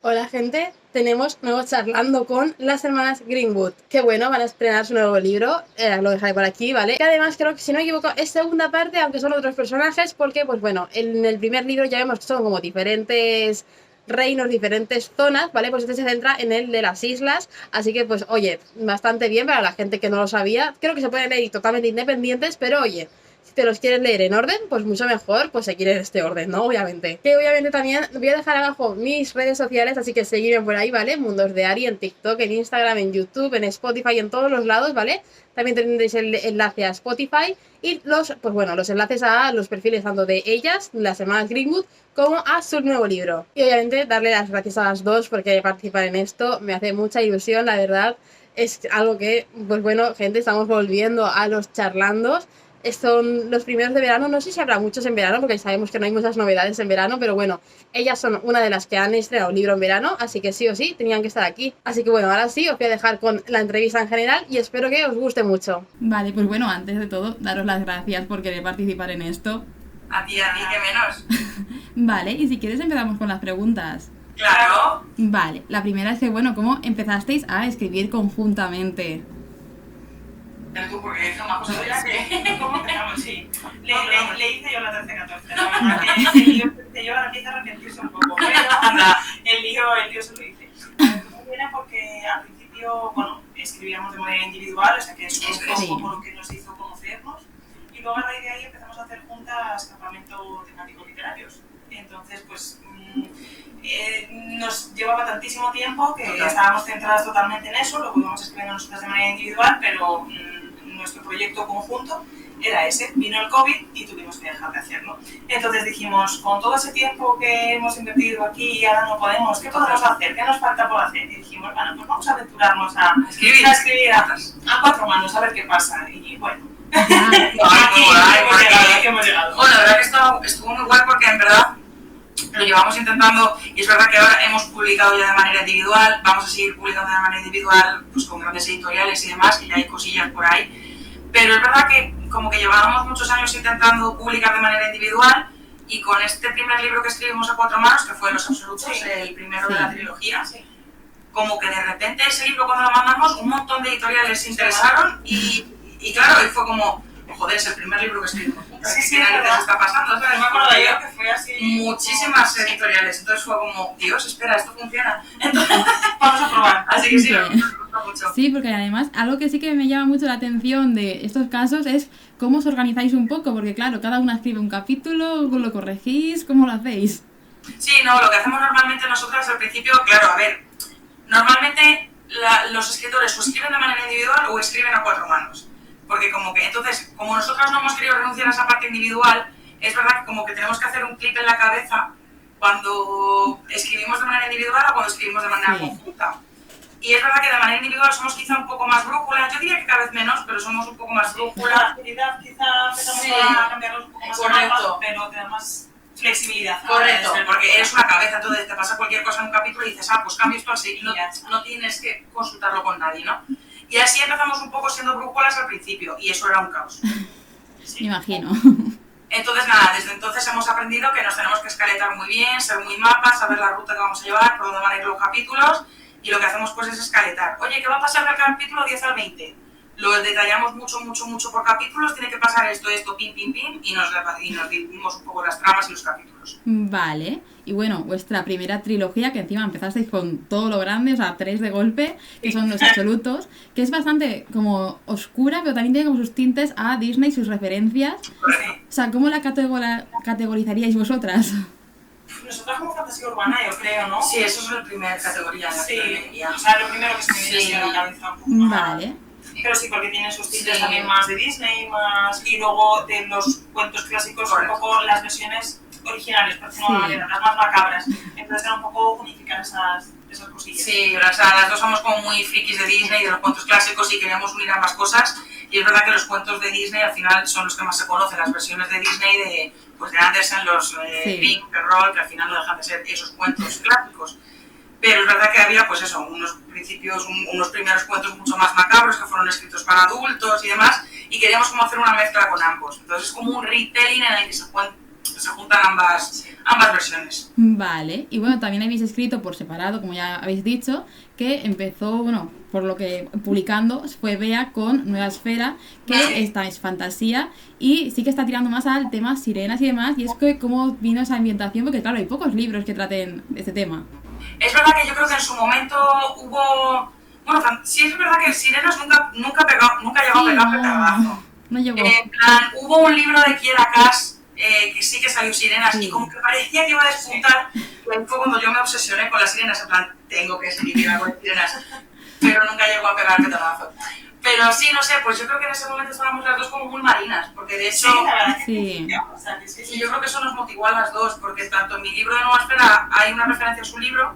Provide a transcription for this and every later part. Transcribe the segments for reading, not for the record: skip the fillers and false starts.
Hola gente, tenemos nuevo charlando con las hermanas Greenwood. Qué bueno, van a estrenar su nuevo libro, lo dejaré por aquí, ¿vale? Y además creo que si no me equivoco es segunda parte, aunque son otros personajes, porque pues bueno, en el primer libro ya vemos que son como diferentes reinos, diferentes zonas, ¿vale? Pues este se centra en el de las islas, así que pues oye, bastante bien para la gente que no lo sabía. Creo que se pueden leer totalmente independientes, pero oye, si te los quieres leer en orden, pues mucho mejor, pues seguir en este orden, ¿no? Obviamente. Que obviamente también voy a dejar abajo mis redes sociales, así que seguidme por ahí, ¿vale? Mundos de Ari en TikTok, en Instagram, en YouTube, en Spotify, en todos los lados, ¿vale? También tendréis el enlace a Spotify y pues bueno, los enlaces a los perfiles tanto de ellas, las hermanas Greenwood, como a su nuevo libro. Y obviamente darle las gracias a las dos porque participar en esto me hace mucha ilusión, la verdad. Es algo que, pues bueno, gente, estamos volviendo a los charlandos. Son los primeros de verano, no sé si habrá muchos en verano porque sabemos que no hay muchas novedades en verano, pero bueno, ellas son una de las que han estrenado un libro en verano, así que sí o sí tenían que estar aquí. Así que bueno, ahora sí os voy a dejar con la entrevista en general y espero que os guste mucho. Vale, pues bueno, antes de todo, daros las gracias por querer participar en esto. A ti, que menos. Vale, y si quieres empezamos con las preguntas. Claro. Vale, la primera es que, bueno, ¿cómo empezasteis a escribir conjuntamente? Tú, porque es una cosa que... ¿Cómo empezamos? Sí. Le hice yo la 13-14. La verdad que el lío que yo ahora empieza a arrepentirse un poco. Pero el lío se lo hice. Viene porque al principio, bueno, escribíamos de manera individual, o sea que eso es un poco lo que nos hizo conocernos. Y luego a raíz de ahí empezamos a hacer juntas campamentos temáticos literarios. Entonces, pues... nos llevaba tantísimo tiempo que estábamos centradas totalmente en eso, lo íbamos escribiendo nosotras de manera individual, pero nuestro proyecto conjunto era ese. Vino el COVID y tuvimos que dejar de hacerlo. Entonces dijimos, con todo ese tiempo que hemos invertido aquí y ahora no podemos, ¿qué podemos hacer? ¿Qué nos falta por hacer? Y dijimos, bueno, pues vamos a aventurarnos a escribir a cuatro manos, a ver qué pasa. Y bueno, aquí hemos llegado. Bueno, la verdad que estuvo muy guay porque en verdad lo llevamos intentando y es verdad que ahora hemos publicado ya de manera individual, vamos a seguir publicando de manera individual pues con grandes editoriales y demás, que ya hay cosillas por ahí, pero es verdad que como que llevábamos muchos años intentando publicar de manera individual y con este primer libro que escribimos a cuatro manos, que fue Los Absolutos, el primero de la trilogía, como que de repente ese libro cuando lo mandamos un montón de editoriales se interesaron y claro, y fue como, joder, es el primer libro que escribimos juntas. Sí, ¿qué está pasando? ¿Sabes? Me acuerdo yo que fue así. Muchísimas editoriales. Entonces fue como, Dios, espera, esto funciona. Entonces, vamos a probar. Así que sí, me gusta mucho. Sí, porque además algo que sí que me llama mucho la atención de estos casos es cómo os organizáis un poco, porque claro, cada una escribe un capítulo, lo corregís, ¿cómo lo hacéis? Sí, no, lo que hacemos normalmente nosotras al principio, claro, a ver, normalmente los escritores o escriben de manera individual o escriben a cuatro manos. Porque como que, entonces, como nosotros no hemos querido renunciar a esa parte individual, es verdad que como que tenemos que hacer un clip en la cabeza cuando escribimos de manera individual o cuando escribimos de manera conjunta. Y es verdad que de manera individual somos quizá un poco más brújulas, yo diría que cada vez menos, pero somos un poco más brújulas. La actividad quizá empezamos a cambiarlos un poco más. Correcto. Pero tenemos más flexibilidad. Correcto, porque eres una cabeza, entonces te pasa cualquier cosa en un capítulo y dices, pues cambio esto así, y no tienes que consultarlo con nadie, ¿no? Y así empezamos un poco siendo brújulas al principio, y eso era un caos. Sí. Me imagino. Entonces nada, desde entonces hemos aprendido que nos tenemos que escaletar muy bien, ser muy mapas, saber la ruta que vamos a llevar, por dónde van a ir los capítulos, y lo que hacemos pues es escaletar. Oye, ¿qué va a pasar del capítulo 10 al 20? Lo detallamos mucho por capítulos, tiene que pasar esto, pim, y nos dividimos un poco las tramas y los capítulos. Vale, y bueno, vuestra primera trilogía, que encima empezasteis con todo lo grande, o sea, 3 de golpe, que son Los Absolutos, que es bastante como oscura, pero también tiene como sus tintes a Disney, sus referencias. Correcto. O sea, ¿cómo la categorizaríais vosotras? Nosotros como fantasía urbana, yo creo, ¿no? Sí, eso es la primera categoría. Sí, o sea, lo primero que se me viene a la cabeza. Vale. Pero sí, porque tienen sus tintes también más de Disney, más... Y luego de los cuentos clásicos, un poco las versiones originales, por decirlo de alguna manera, las más macabras. Entonces era un poco unificar esas cosillas. Sí, o sea, las dos somos como muy frikis de Disney, de los cuentos clásicos y queríamos unir ambas cosas. Y es verdad que los cuentos de Disney al final son los que más se conocen, las versiones de Disney de Andersen, los Pink, Roll, que al final no dejan de ser esos cuentos clásicos. Pero es verdad que había, pues eso, unos primeros cuentos mucho más macabros que fueron escritos para adultos y demás, y queríamos como hacer una mezcla con ambos. Entonces es como un retelling en el que se se juntan ambas versiones. Vale, y bueno, también habéis escrito por separado, como ya habéis dicho, que empezó, bueno, por lo que publicando fue Bea con Nueva Esfera, que esta es fantasía y sí que está tirando más al tema sirenas y demás, y es que cómo vino esa ambientación, porque claro, hay pocos libros que traten este tema. Es verdad que yo creo que en su momento hubo... Bueno, sí es verdad que Sirenas nunca llegó a pegar petardazo. No llegó. En plan, hubo un libro de Kiera Cash que sí que salió Sirenas y como que parecía que iba a despuntar, y fue cuando yo me obsesioné con las sirenas, en plan, tengo que escribir algo de sirenas, pero nunca llegó a pegar petardazo. Pero sí, no sé, pues yo creo que en ese momento estábamos las dos como muy marinas, porque de hecho, sí. Y yo creo que eso nos motivó a las dos, porque tanto en mi libro de Nueva Esfera hay una referencia a su libro,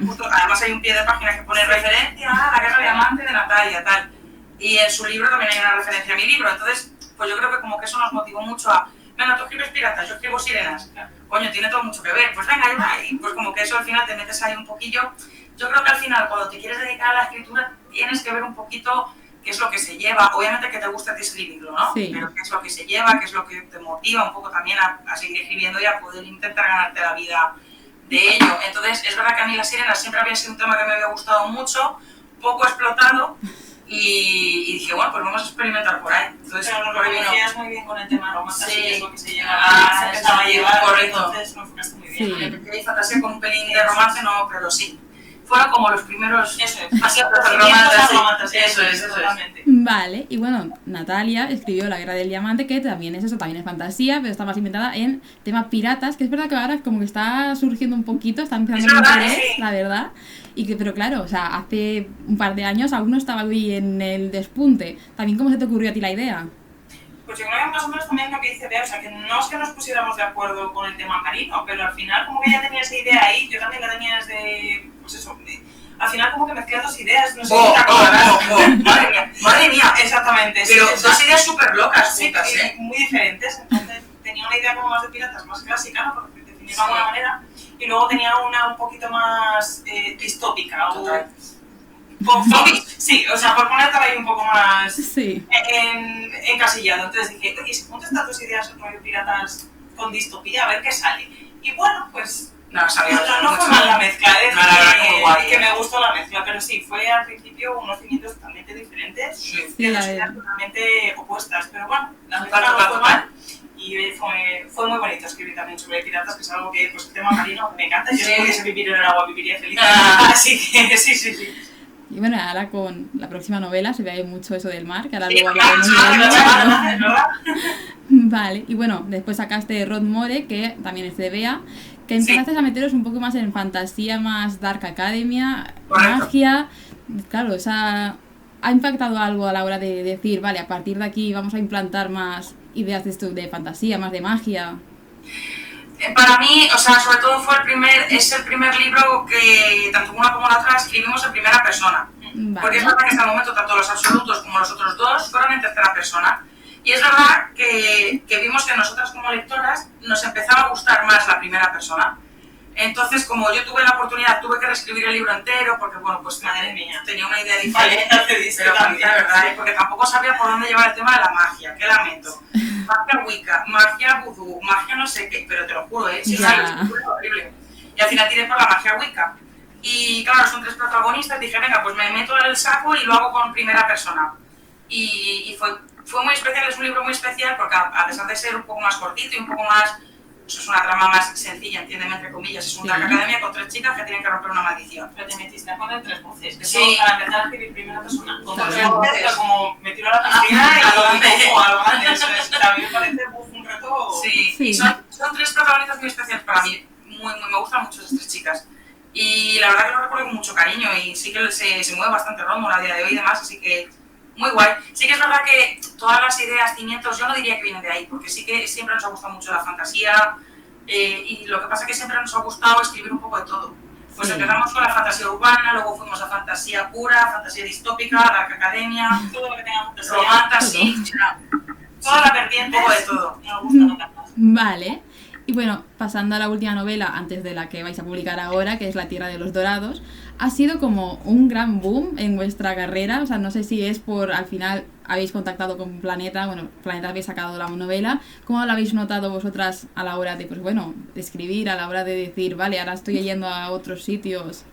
justo, además hay un pie de página que pone referencia a La Guerra de Diamante de Natalia, tal, y en su libro también hay una referencia a mi libro, entonces, pues yo creo que como que eso nos motivó mucho a, venga, tú escribes piratas, yo escribo sirenas, coño, tiene todo mucho que ver, pues venga, ahí va, y pues como que eso al final te metes ahí un poquillo. Yo creo que al final, cuando te quieres dedicar a la escritura, tienes que ver un poquito qué es lo que se lleva. Obviamente que te gusta a ti escribirlo, ¿no? Sí. Pero qué es lo que se lleva, qué es lo que te motiva un poco también a seguir escribiendo y a poder intentar ganarte la vida de ello. Entonces, es verdad que a mí las sirenas siempre había sido un tema que me había gustado mucho, poco explotado, y dije, bueno, pues vamos a experimentar por ahí. Entonces, pero lo conocías muy bien con el tema romántico, sí, es lo que se empezaba a llevar, correcto. Entonces lo enfocaste muy bien. Sí. Empecé fantasía con un pelín de romance, no, pero sí. Fueron como los primeros... Eso es. Así, romances, eso es. totalmente. Vale, y bueno, Natalia escribió La Guerra del Diamante, que también es eso, también es fantasía, pero está más inventada en tema piratas, que es verdad que ahora como que está surgiendo un poquito, está empezando a interés, sí. la verdad. Y que, pero claro, o sea, hace un par de años aún no estaba ahí en el despunte. También, ¿cómo se te ocurrió a ti la idea? Pues yo creo que más o menos también lo que dice Bea, o sea, que no es que nos pusiéramos de acuerdo con el tema marino, pero al final como que ella tenía esa idea ahí, yo también la tenía desde, pues eso, al final como que mezclé dos ideas, no sé si te acordarás. Madre mía, Exactamente. pero sí, dos ideas súper locas sí, juntas, muy diferentes, entonces tenía una idea como más de piratas, más clásica, ¿no? Por definirlo de alguna manera, y luego tenía una un poquito más distópica, Total. Sí, o sea, por ponértela ahí un poco más Sí. encasillado. Entonces dije, oye, si juntas estas dos ideas rollo piratas con distopía, a ver qué sale. Y bueno, pues no fue mal la mezcla, No, la verdad, como guay. que me gustó la mezcla, pero sí, fue al principio unos cimientos totalmente diferentes, Sí. de dos la ideas verdad. totalmente opuestas, pero bueno, la Total, mezcla no total, fue total. mal. Y fue muy bonito escribir también sobre piratas, que es algo que, pues, el tema marino me encanta. Yo Sí. si pudiese vivir en el agua, viviría feliz. Ah. Así que sí. Y bueno, ahora con la próxima novela se ve mucho eso del mar, que ahora Sí, luego claro, hablaremos sí, de es ello. verdad. Vale, y bueno, después sacaste Rod More, que también es de Bea, que empezaste a meteros un poco más en fantasía, más Dark Academia, Correcto. magia. Claro, o sea, ¿ha impactado algo a la hora de decir, vale, a partir de aquí vamos a implantar más ideas de esto, de fantasía, más de magia? Para mí, o sea, sobre todo es el primer libro que tanto una como la otra escribimos en primera persona. Porque es Vale. verdad que hasta el momento tanto los absolutos como los otros dos fueron en tercera persona. Y es verdad que vimos que nosotras como lectoras nos empezaba a gustar más la primera persona. Entonces, como yo tuve la oportunidad, tuve que reescribir el libro entero, porque bueno, pues Madre mía. tenía una idea diferente, Vale, te diste pero también, la verdad, sí. porque tampoco sabía por dónde llevar el tema de la magia, ¿qué la meto? Magia Wicca, magia vudú, magia no sé qué, pero te lo juro, sí, Ya. es horrible. Y al final tiré por la magia Wicca. Y claro, son tres protagonistas, dije, venga, pues me meto en el saco y lo hago con primera persona. Y fue muy especial, es un libro muy especial, porque a pesar de ser un poco más cortito y un poco más, pues es una trama más sencilla, entiéndeme entre comillas, es un Dark Academia con tres chicas que tienen que romper una maldición. Pero te metiste a poner tres voces. Sí. Eso, para empezar a escribir primera persona. Con Claro. tres voces, pero como me tiro a la piscina y ¿A dónde? a lo grande. Eso es. A mí me parece un reto. Sí, Sí. y son tres protagonistas muy especiales para mí, me gustan mucho esas tres chicas. Y la verdad que lo recuerdo con mucho cariño y sí que se mueve bastante Rondo a día de hoy y demás, así que muy guay. Sí que es verdad que todas las ideas, cimientos, yo no diría que vienen de ahí, porque sí que siempre nos ha gustado mucho la fantasía y lo que pasa es que siempre nos ha gustado escribir un poco de todo. Pues Sí. empezamos con la fantasía urbana, luego fuimos a fantasía pura, fantasía distópica, Dark Academia, Todo lo que tenga fantasía. romantasy, Toda la vertiente. un poco de todo. Me gusta no tanto. Vale. Y bueno, pasando a la última novela, antes de la que vais a publicar ahora, que es La Tierra de los Dorados, ha sido como un gran boom en vuestra carrera. O sea, no sé si es por, al final, habéis contactado con Planeta, bueno, Planeta habéis sacado la novela. ¿Cómo lo habéis notado vosotras a la hora de, pues bueno, de escribir, a la hora de decir, vale, ahora estoy yendo a otros sitios?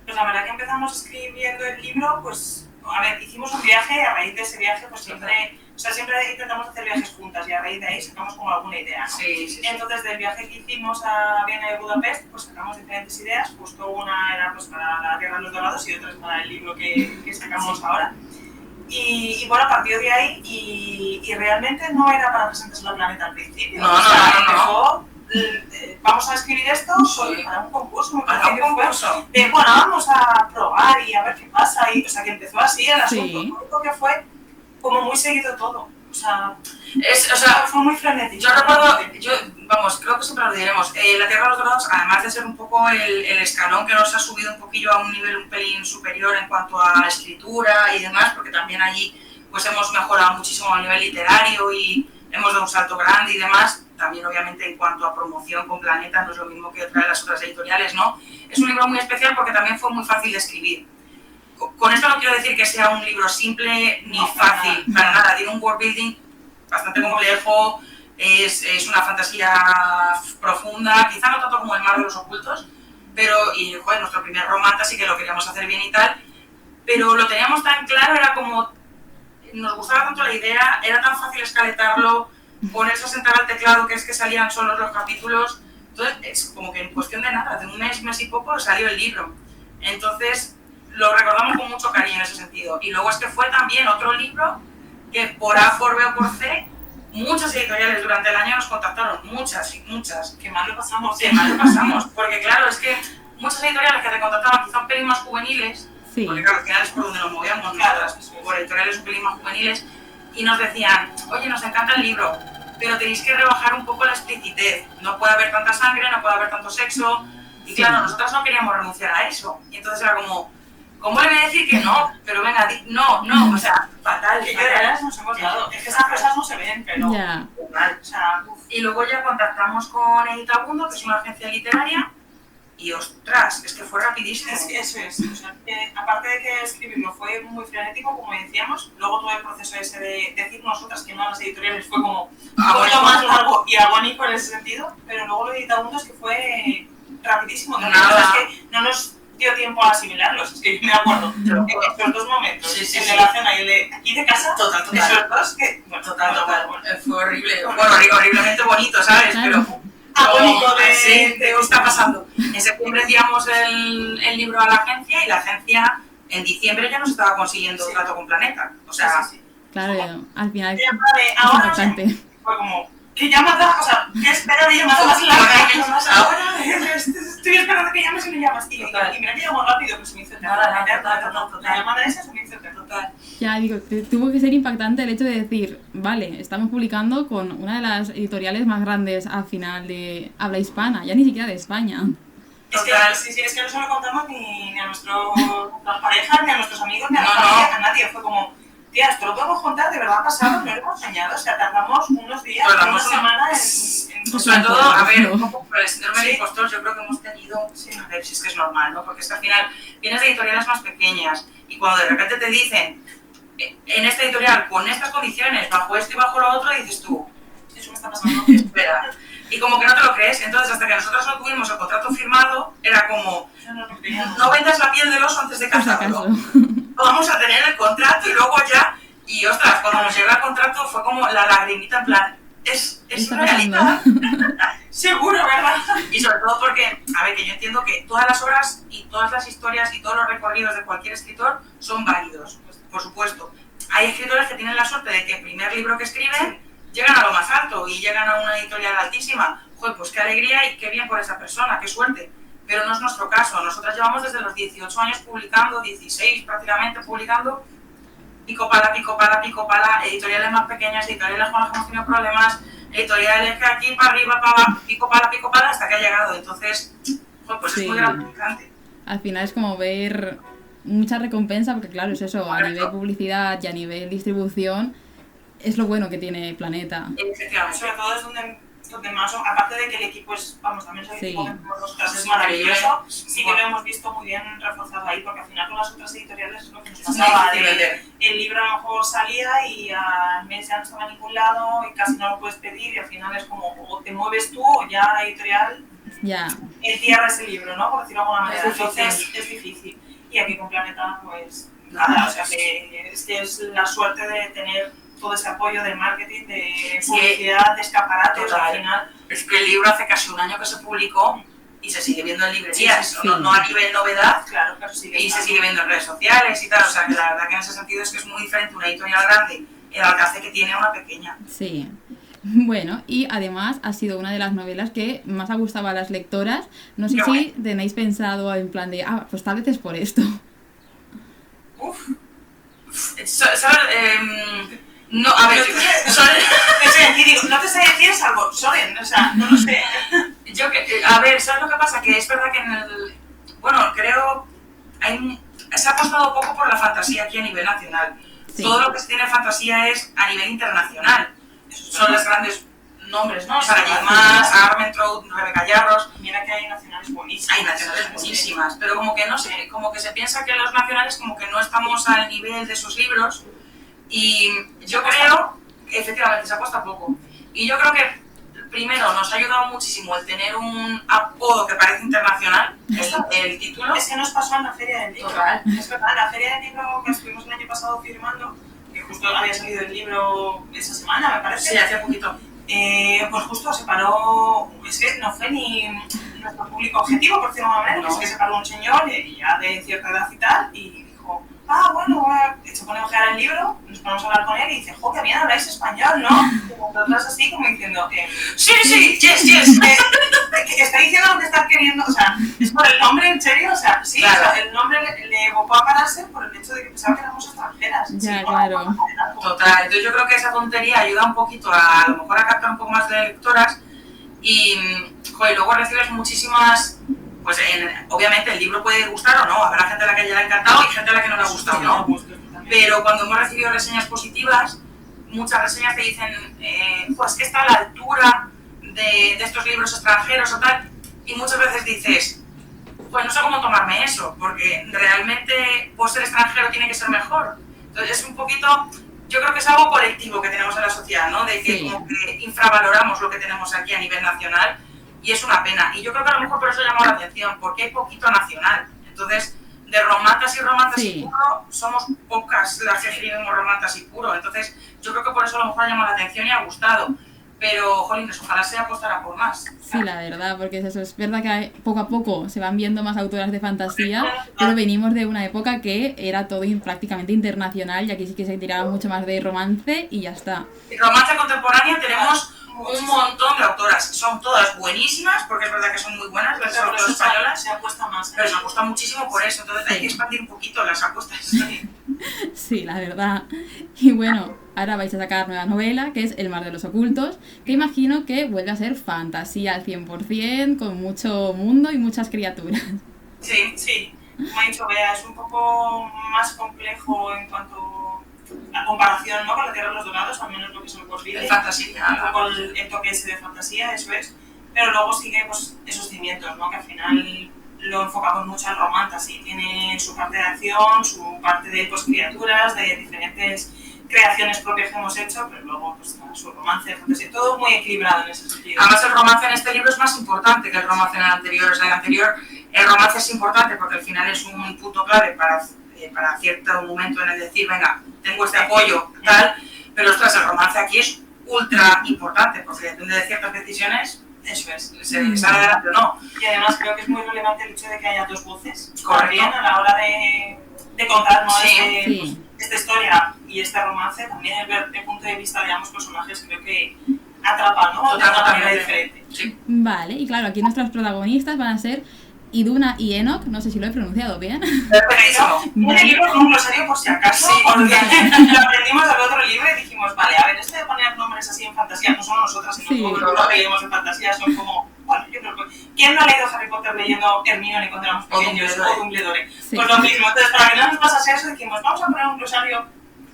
Pues la verdad que empezamos escribiendo el libro, pues, a ver, hicimos un viaje y a raíz de ese viaje, pues siempre intentamos hacer viajes juntas y a raíz de ahí sacamos como alguna idea, ¿no? Sí. Entonces, del viaje que hicimos a Viena y Budapest, pues sacamos diferentes ideas, justo una era pues para La Tierra de los Dorados y otra es para el libro que sacamos ahora. Y bueno, a partir de ahí, y realmente no era para presentarse al Planeta al principio. No. Empezó, vamos a escribir esto para un concurso, bueno, vamos a probar y a ver qué pasa, y o sea que empezó así el asunto. Sí. Lo único que fue como muy seguido todo, o sea fue muy frenético. Yo recuerdo, creo que siempre lo diremos, La Tierra de los Dorados, además de ser un poco el escalón que nos ha subido un poquillo a un nivel un pelín superior en cuanto a la escritura y demás, porque también allí pues hemos mejorado muchísimo a nivel literario y hemos dado un salto grande y demás. También obviamente en cuanto a promoción con Planeta no es lo mismo que otra de las otras editoriales, ¿no? Es un libro muy especial porque también fue muy fácil de escribir. Con esto no quiero decir que sea un libro simple ni fácil, para nada. Tiene un world building bastante complejo, es una fantasía profunda, quizá no tanto como El Mar de los Ocultos, pero, y joder, nuestro primer romance sí que lo queríamos hacer bien y tal, pero lo teníamos tan claro, era como, nos gustaba tanto la idea, era tan fácil escaletarlo, ponerse a sentar al teclado, que es que salían solos los capítulos. Entonces es como que en cuestión de nada, de un mes y poco salió el libro. Entonces lo recordamos con mucho cariño en ese sentido. Y luego es que fue también otro libro que por A, por B o por C, muchas editoriales durante el año nos contactaron, muchas, Que mal lo pasamos. Porque claro, es que muchas editoriales que te contactaban quizá un pelín más juveniles, Sí. porque claro, al final es por donde nos movíamos nosotras, por editoriales un pelín más juveniles, y nos decían, oye, nos encanta el libro, pero tenéis que rebajar un poco la explicitez, no puede haber tanta sangre, no puede haber tanto sexo, y claro, nosotras no queríamos renunciar a eso, y entonces era como, ¿cómo le voy a decir que no? Pero venga, no, o sea, fatal. Que ideas nos hemos dado, es que esas cosas no se ven, pero Ya. mal, o sea, Y luego ya contactamos con Editabundo, que es una agencia literaria, y ostras, es que fue rapidísimo. eso es, o sea, que aparte de que escribirlo fue muy frenético, como decíamos, luego todo el proceso ese de decir nosotras que no a las editoriales fue como un poquito más largo y agónico en ese sentido, pero luego lo de Editabundo es que fue rapidísimo, también, o sea, es que no nos dio tiempo a asimilarlos, es que yo me acuerdo, estos dos momentos, el de la cena y el de aquí de casa, Total. esos dos que, bueno, Total. Fue horrible, horriblemente bonito, ¿sabes? Claro. Pero agónico de ¿qué está pasando? En septiembre enviamos el libro a la agencia y la agencia en diciembre ya nos estaba consiguiendo un trato con Planeta. O sea, sí. Claro, al final es Ahora importante. fue como, ¿qué llamadas? O sea, ¿qué espera de llamadas largas? Ahora estoy esperando que llames y me llamas. Y mira que llamo rápido, que se me hizo eterno. La llamada esa se me hizo eterno. Ya digo, tuvo que ser impactante el hecho de decir, vale, estamos publicando con una de las editoriales más grandes al final de habla hispana, ya ni siquiera de España. Es que no se lo contamos ni a nuestras parejas, ni a nuestros amigos, ni a la familia, a nadie. Fue como, tía, esto lo podemos contar, de verdad ha pasado, no lo hemos engañado. O sea, tardamos unos días, una semana en sobre todo, a ver, un poco por el síndrome del impostor, yo creo que hemos tenido, a ver si es que es normal, ¿no? Porque es que al final vienes de editoriales más pequeñas y cuando de repente te dicen, en esta editorial, con estas condiciones, bajo esto y bajo lo otro, dices tú, eso me está pasando, espera. Y como que no te lo crees, entonces hasta que nosotros no tuvimos el contrato firmado, era como, no vendas la piel del oso antes de casarlo. Vamos a tener el contrato y luego ya, y ostras, cuando nos llegó el contrato fue como la lagrimita en plan, es realidad. Seguro, ¿verdad? Y sobre todo porque, a ver, que yo entiendo que todas las obras y todas las historias y todos los recorridos de cualquier escritor son válidos, por supuesto. Hay escritores que tienen la suerte de que el primer libro que escriben llegan a lo más alto y llegan a una editorial altísima. Joder, pues qué alegría y qué bien por esa persona, qué suerte. Pero no es nuestro caso. Nosotras llevamos desde los 18 años publicando, 16 prácticamente publicando, pico pala, editoriales más pequeñas, editoriales con las que hemos tenido problemas, editoriales que aquí para arriba, para abajo, pico pala, hasta que ha llegado. Entonces, pues sí, es muy gratificante. Al final es como ver mucha recompensa, porque claro, es eso, a nivel publicidad y a nivel distribución, es lo bueno que tiene Planeta. Sobre todo es donde donde más, aparte de que el equipo es, vamos, también es el Sí. equipo que tenemos nosotras, es maravilloso, sí que lo hemos visto muy bien reforzado ahí, porque al final con las otras editoriales es lo que nos pasaba, el libro a lo mejor salía y al mes ya no estaba en ningún lado y casi no lo puedes pedir, y al final es como, o te mueves tú o ya la editorial Ya. entierra ese libro, ¿no? Por decirlo de alguna manera, entonces es difícil. Y aquí con Planeta, pues nada, o sea que es la suerte de tener todo ese apoyo de marketing, de publicidad, de escaparates, Total. al final. Es que el libro hace casi un año que se publicó y se sigue viendo en librerías, Sí. no a nivel novedad, Claro, pero sí. y se sigue viendo en redes sociales y tal, o sea que la verdad que en ese sentido es que es muy diferente una editorial grande, el alcance que tiene una pequeña. Sí. Bueno, y además ha sido una de las novelas que más ha gustado a las lectoras. No sé Qué si guay. tenéis pensado en plan de, pues tal vez es por esto. Uf, No, a ver, no te sé decir salvo Soren, o sea, no lo sé. a ver, ¿sabes lo que pasa? Que es verdad que bueno, creo, se ha apostado poco por la fantasía aquí a nivel nacional. Sí. Todo lo que se tiene en fantasía es a nivel internacional. Son los grandes nombres, ¿no? Sarah J. Maas, Armentrout, Rebecca Yarros. Mira que hay nacionales buenísimas. Hay nacionales buenísimas, pero como que no sé, como que se piensa que los nacionales como que no estamos al nivel de sus libros, y yo creo, efectivamente, se apuesta poco. Y yo creo que primero nos ha ayudado muchísimo el tener un apodo que parece internacional, el título. Es que nos pasó en la Feria del Libro. Total. Es verdad, la Feria del Libro que estuvimos el año pasado firmando, que justo había salido el libro esa semana, me parece. Sí, hace poquito. Pues justo se paró, es que no fue ni nuestro público objetivo, por decirlo de alguna manera, No. es que se paró un señor ya de cierta edad y tal, y dijo, bueno, se pone a ojear el libro, nos ponemos a hablar con él y dice, jo, que bien habláis español, ¿no? Y nosotros así como diciendo, Sí, yes. que está diciendo lo que está queriendo, o sea, es por el nombre, en serio, o sea, sí, Claro. o sea, el nombre le evocó a pararse por el hecho de que pensaba que éramos extranjeras. Ya, Sí, claro. Total, entonces yo creo que esa tontería ayuda un poquito a lo mejor a captar un poco más de lectoras y luego recibes muchísimas, pues obviamente el libro puede gustar o no, habrá gente a la que le haya encantado y gente a la que no le ha gustado, ¿no? Pero cuando hemos recibido reseñas positivas, muchas reseñas te dicen, pues que está a la altura de estos libros extranjeros o tal, y muchas veces dices, pues no sé cómo tomarme eso, porque realmente por ser extranjero tiene que ser mejor. Entonces es un poquito, yo creo que es algo colectivo que tenemos en la sociedad, ¿no? De que Sí. como que infravaloramos lo que tenemos aquí a nivel nacional, y es una pena. Y yo creo que a lo mejor por eso llamó la atención, porque hay poquito nacional. Entonces, de romantas Sí. y puro, somos pocas las que escribimos romantas y puro. Entonces, yo creo que por eso a lo mejor llamó la atención y ha gustado. Pero, jolines, ojalá se apostara por más. Sí, la verdad, porque es eso, es verdad que poco a poco se van viendo más autoras de fantasía, pero venimos de una época que era todo prácticamente internacional y aquí sí que se tiraba mucho más de romance y ya está. En romance contemporánea tenemos un montón de autoras. Son todas buenísimas, porque es verdad que son muy buenas las autoras españolas, se apuesta más. pero se apuesta muchísimo por eso. Entonces hay que expandir un poquito las apuestas. Sí, la verdad. Y bueno, ahora vais a sacar nueva novela, que es El mar de los ocultos, que imagino que vuelve a ser fantasía al 100%, con mucho mundo y muchas criaturas. Sí. Como ha dicho Bea, es un poco más complejo en cuanto a comparación, ¿no? Con la Tierra de los Dorados, al menos lo que se me pide. De fantasía. Un poco el toque ese de fantasía, eso es. Pero luego sigue pues, esos cimientos, ¿no? Que al final lo enfocamos mucho en romantasy. Tiene su parte de acción, su parte de pues, criaturas, de diferentes creaciones propias que hemos hecho, pero luego pues, su romance, fantasía, todo muy equilibrado en ese sentido. Además, el romance en este libro es más importante que el romance en el anterior. O sea, en el anterior, el romance es importante porque al final es un punto clave para cierto momento en el decir, venga, tengo este apoyo, tal, pero ostras, el romance aquí es ultra importante porque depende de ciertas decisiones, eso es, se sale adelante o no. Y además creo que es muy relevante el hecho de que haya dos voces, Correcto. también a la hora de contar, ¿no? Sí. Sí. Esta historia y este romance, también el ver el punto de vista de ambos personajes creo que atrapa, ¿no? De una manera Totalmente diferente. Sí. Vale, y claro, aquí nuestras protagonistas van a ser Iduna y Enoch, no sé si lo he pronunciado bien. Perfectísimo. Un libro con un glosario por si acaso, Sí. porque lo aprendimos del otro libro y dijimos, vale, a ver, esto de poner nombres así en fantasía, no solo nosotras, sino Sí. todos los que leemos en fantasía, son como, bueno, yo creo que, ¿quién no ha leído Harry Potter leyendo Hermione cuando éramos pequeños o Dumbledore? Sí. Pues lo mismo, entonces para que no nos pasase eso, dijimos, vamos a poner un glosario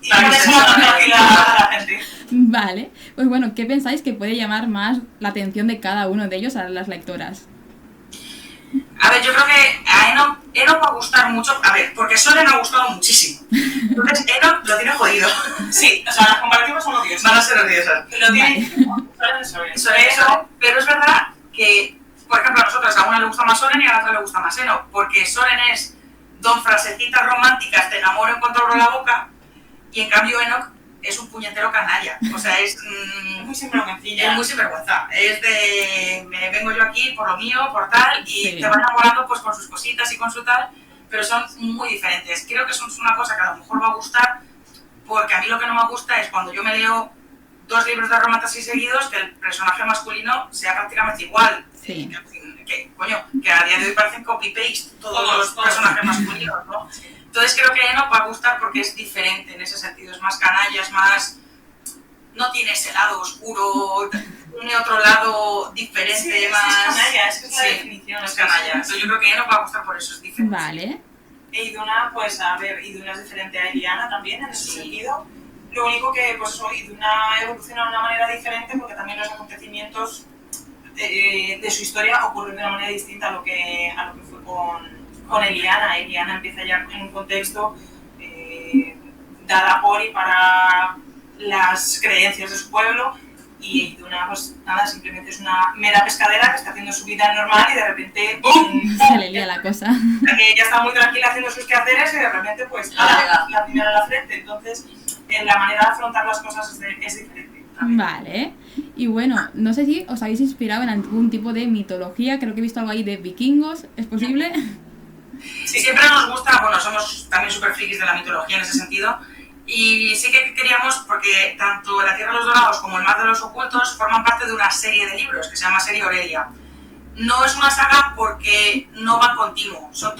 Y por eso no tranquila a la gente. Vale, pues bueno, ¿qué pensáis que puede llamar más la atención de cada uno de ellos a las lectoras? A ver, yo creo que a Enoch va a gustar mucho, a ver, porque Soren ha gustado muchísimo. Entonces Enoch lo tiene jodido. Sí, o sea, las comparativas son odiosas. Van a ser odiosas. Lo tiene Pero es verdad que, por ejemplo, a nosotros a una le gusta más Soren y a la otra le gusta más Enoch, porque Soren es don frasecitas románticas, te enamoro en cuanto abro la boca, y en cambio Enoch es un puñetero canalla. O sea, es muy sinvergüencilla. Es muy sinvergüenza. Es de, me vengo yo aquí por lo mío, por tal, y Sí. te van enamorando pues con sus cositas y con su tal, pero son muy diferentes. Creo que eso es una cosa que a lo mejor va a gustar, porque a mí lo que no me gusta es cuando yo me leo 2 libros de romance así seguidos, que el personaje masculino sea prácticamente igual. Sí. Que a día de hoy parecen copy-paste todos los personajes masculinos, ¿no? Entonces creo que Enoch va a gustar porque es diferente en ese sentido, es más canalla, es más... no tiene ese lado oscuro, tiene otro lado diferente, Sí, más... es canalla, es que es la definición. Es canalla. Entonces yo creo que Enoch va a gustar por eso, es diferente. Vale. E Iduna, pues a ver, Iduna es diferente a Eliana también en ese sentido. Lo único que, pues eso, Iduna evoluciona de una manera diferente porque también los acontecimientos de su historia ocurren de una manera distinta a lo que fue con Eliana. Eliana empieza ya en un contexto dada por y para las creencias de su pueblo, y Iduna, pues nada, simplemente es una mera pescadera que está haciendo su vida normal y de repente ¡pum! Se le lía la cosa. Que ella está muy tranquila haciendo sus quehaceres y de repente pues la primera a la frente. Entonces la manera de afrontar las cosas es diferente. Vale. Y bueno, no sé si os habéis inspirado en algún tipo de mitología. Creo que he visto algo ahí de vikingos. ¿Es posible? Sí, siempre nos gusta, bueno, somos también súper frikis de la mitología en ese sentido. Y sí que queríamos, porque tanto La Tierra de los Dorados como El Mar de los Ocultos forman parte de una serie de libros que se llama Serie Aurelia. No es una saga porque no van continuo, son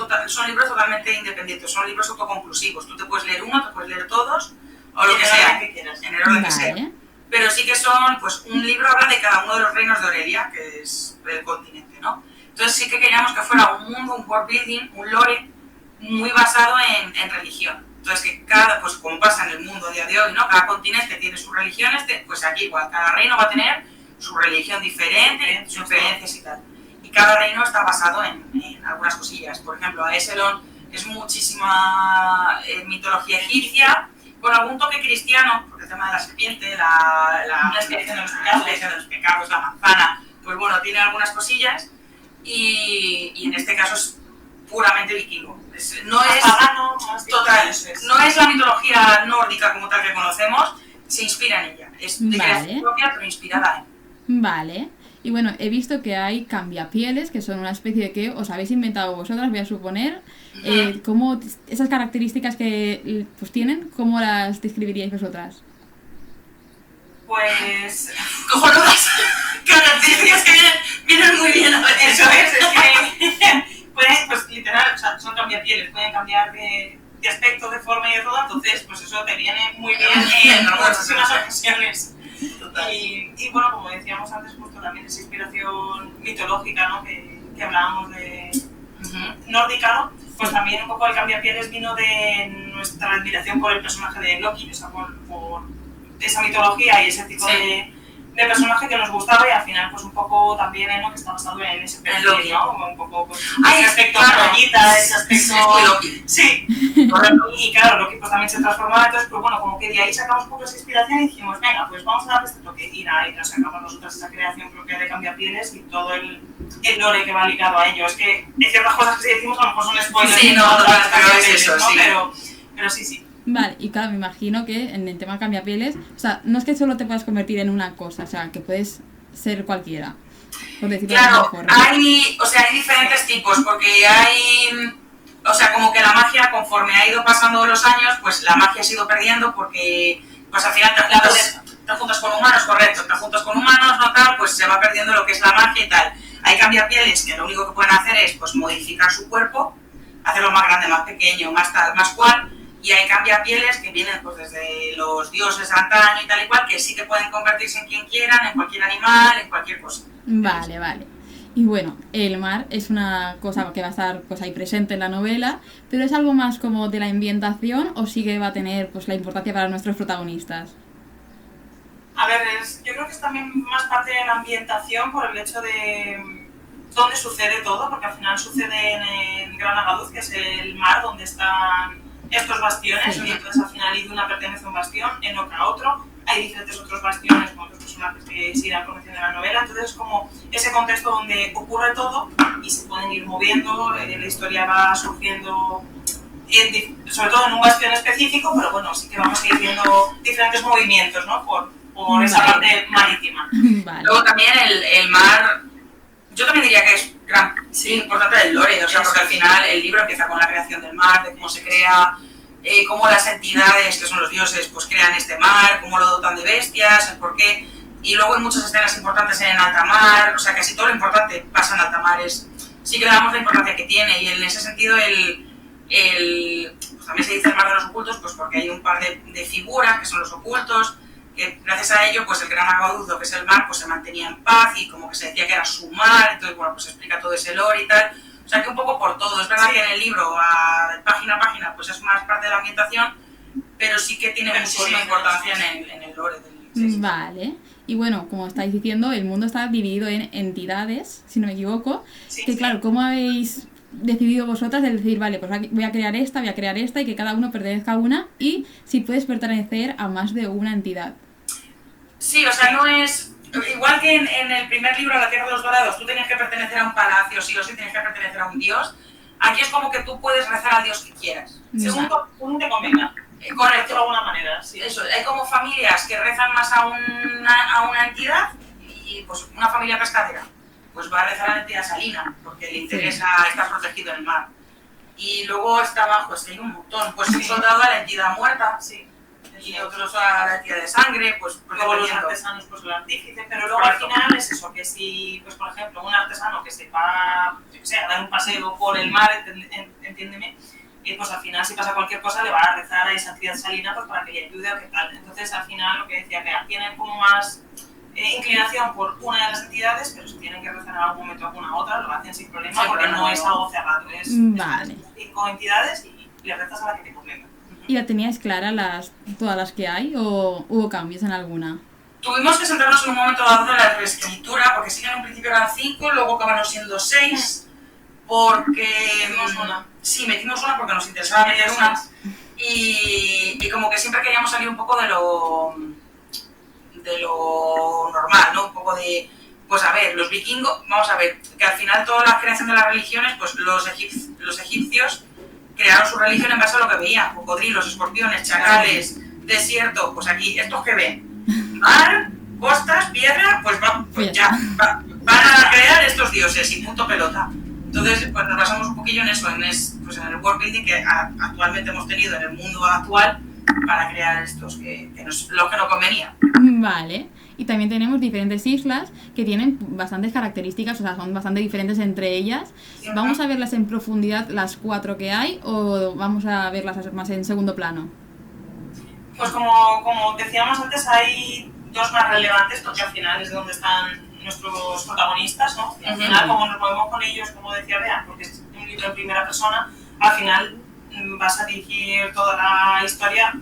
libros totalmente independientes, son libros autoconclusivos. Tú te puedes leer uno, te puedes leer todos, o lo que sea, en el orden que sea. Vale. Pero sí que son, pues un libro habla de cada uno de los reinos de Aurelia, que es el continente, ¿no? Entonces sí que queríamos que fuera un mundo, un world building, un lore muy basado en religión. Entonces que cada, pues como pasa en el mundo a día de hoy, ¿no? Cada continente tiene sus religiones, pues aquí igual, cada reino va a tener su religión diferente, sus creencias y tal. Y cada reino está basado en algunas cosillas. Por ejemplo, Aeselon es muchísima mitología egipcia, con algún toque cristiano, porque el tema de la serpiente, la expiación de los pecados, la manzana, pues bueno, tiene algunas cosillas, y en este caso es puramente vikingo. No es la mitología nórdica como tal que conocemos, se inspira en ella. Es de creación propia, pero inspirada en. Vale. Y bueno, he visto que hay cambiapieles, que son una especie de que os habéis inventado vosotras, voy a suponer. ¿Cómo esas características que pues tienen, cómo las describiríais vosotras? Pues... cojonudas características que vienen muy bien a veces. Eso es que pueden, pues literal, o sea, son cambiapieles, pueden cambiar de aspecto, de forma y de todo, entonces pues eso te viene muy bien en muchísimas ocasiones. Y bueno, como decíamos antes, justo también esa inspiración mitológica, ¿no? que hablábamos de nórdica, ¿no? Pues también un poco el cambiapieles vino de nuestra admiración por el personaje de Loki, o sea, por esa mitología y ese tipo de personaje que nos gustaba, y al final pues un poco también en lo que está basado en ese perfil, ¿no? Como un poco pues, ese aspecto rayita, ese aspecto... Sí, correcto. Y claro, Loki pues también se transformaba, entonces pues bueno, como que de ahí sacamos un poco esa inspiración y dijimos, venga, pues vamos a darle este toque, y nada, y nos sacamos nosotras esa creación propia de cambiapieles y todo el lore que va ligado a ello. Es que hay ciertas cosas que si decimos a lo mejor son spoilers, sí, no, pero es eso, ¿no? sí. Pero sí. Vale, y claro, me imagino que en el tema cambiapieles, o sea, no es que solo te puedas convertir en una cosa, o sea, que puedes ser cualquiera, por decirlo de claro, alguna forma. hay diferentes tipos, porque hay, o sea, como que la magia, conforme ha ido pasando los años, pues la magia se ha ido perdiendo, porque pues al final te juntas con humanos, correcto, te juntas con humanos, no tal, pues se va perdiendo lo que es la magia y tal. Hay cambiapieles que lo único que pueden hacer es pues modificar su cuerpo, hacerlo más grande, más pequeño, más tal, más cual. Y hay cambiapieles que vienen pues desde los dioses de antaño y tal y cual, que sí que pueden convertirse en quien quieran, en cualquier animal, en cualquier cosa. Vale, vale. Y bueno, el mar es una cosa que va a estar pues ahí presente en la novela, pero ¿es algo más como de la ambientación o sí que va a tener pues la importancia para nuestros protagonistas? A ver, yo creo que es también más parte de la ambientación por el hecho de dónde sucede todo, porque al final sucede en Gran Agaduz, que es el mar donde están estos bastiones, y entonces al final Iduna pertenece a un bastión, Enoch a otro, hay diferentes otros bastiones con otros personajes que se irán conociendo en la novela, entonces es como ese contexto donde ocurre todo y se pueden ir moviendo, la historia va surgiendo, sobre todo en un bastión específico, pero bueno, sí que vamos a ir viendo diferentes movimientos, ¿no? Por esa parte marítima. Vale. Luego también el mar, yo también diría que es importante del lore, o sea, porque al final el libro empieza con la creación del mar, de cómo se crea, cómo las entidades, que son los dioses, pues crean este mar, cómo lo dotan de bestias, el porqué, y luego hay muchas escenas importantes en alta mar, o sea, casi todo lo importante pasa en alta mar, sí que le damos la importancia que tiene, y en ese sentido pues también se dice el mar de los ocultos, pues porque hay un par de figuras que son los ocultos, que gracias a ello, pues el Gran Agaduz, lo que es el mar, pues se mantenía en paz y como que se decía que era su mar, entonces bueno, pues se explica todo ese lore y tal. O sea que un poco por todo, es verdad que en el libro, página a página, pues es más parte de la ambientación, pero sí que tiene muchísima importancia en el lore del libro. Vale. Y bueno, como estáis diciendo, el mundo está dividido en entidades, si no me equivoco, que claro, ¿cómo habéis decidido vosotras de decir, vale, pues voy a crear esta y que cada uno pertenezca a una y si puedes pertenecer a más de una entidad? Sí, o sea, no es... Igual que en el primer libro, La Tierra de los Dorados, tú tenías que pertenecer a un palacio, sí o sí tienes que pertenecer a un dios, aquí es como que tú puedes rezar al dios que quieras. Según te convenga. Correcto. De alguna manera, sí. Eso, hay como familias que rezan más a una entidad y pues una familia pescadera pues va a rezar a la entidad salina porque le interesa estar protegido en el mar. Y luego está abajo, es que hay un montón, pues un soldado a la entidad muerta, y otros a la entidad de sangre, pues luego los artesanos, pues el artífice, pero luego al final es eso, que si, pues por ejemplo, un artesano que se va, yo que sé, a dar un paseo por el mar, entiéndeme, pues al final si pasa cualquier cosa le va a rezar a esa entidad salina pues para que le ayude o qué tal. Entonces al final lo que decía, que tienen como más inclinación por una de las entidades, pero si tienen que rezar en algún momento a alguna otra, lo hacen sin problema, porque no es algo cerrado, es 5 entidades y le rezas a la que te convenga. ¿Y la tenías clara todas las que hay o hubo cambios en alguna? Tuvimos que sentarnos en un momento dado de la reescritura, porque sí que en un principio eran 5, luego acabaron siendo 6, porque... Metimos una. Sí, metimos una porque nos interesaba meter una. Y como que siempre queríamos salir un poco de lo normal, ¿no? Un poco de... Pues a ver, los vikingos, vamos a ver, que al final toda la creación de las religiones, pues los egipcios crearon su religión en base a lo que veían, cocodrilos, escorpiones, chacales, desierto, pues aquí, estos que ven, mar, costas, piedra, pues van a crear estos dioses y punto pelota. Entonces, pues nos basamos un poquillo en eso, pues en el world building que actualmente hemos tenido en el mundo actual para crear estos lo que nos convenía. Vale. Y también tenemos diferentes islas que tienen bastantes características, o sea, son bastante diferentes entre ellas. ¿Vamos a verlas en profundidad las 4 que hay o vamos a verlas más en segundo plano? Pues como decíamos antes, hay 2 más relevantes, porque al final es donde están nuestros protagonistas, ¿no? Y al final, como nos movemos con ellos, como decía Bea, porque es un libro en primera persona, al final vas a dirigir toda la historia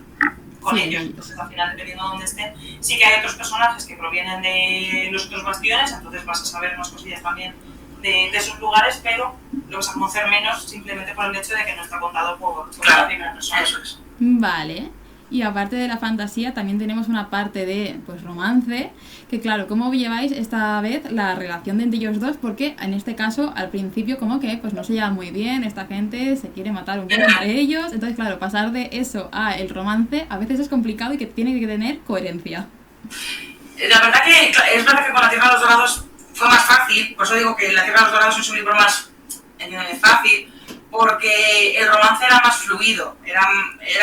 con ellos. Entonces, al final, dependiendo de dónde estén, sí que hay otros personajes que provienen de los otros bastiones, entonces vas a saber unas cosillas también de esos lugares, pero lo vas a conocer menos simplemente por el hecho de que no está contado por la primera persona. Eso es. Vale. Y aparte de la fantasía, también tenemos una parte de romance, que claro, ¿cómo lleváis esta vez la relación de entre ellos dos? Porque en este caso, al principio, como que pues no se llevan muy bien, esta gente se quiere matar un poco entre ellos, entonces claro, pasar de eso a el romance a veces es complicado y que tiene que tener coherencia. La verdad que es verdad que con La Tierra de los Dorados fue más fácil, por eso digo que La Tierra de los Dorados es un libro más fácil, porque el romance era más fluido, era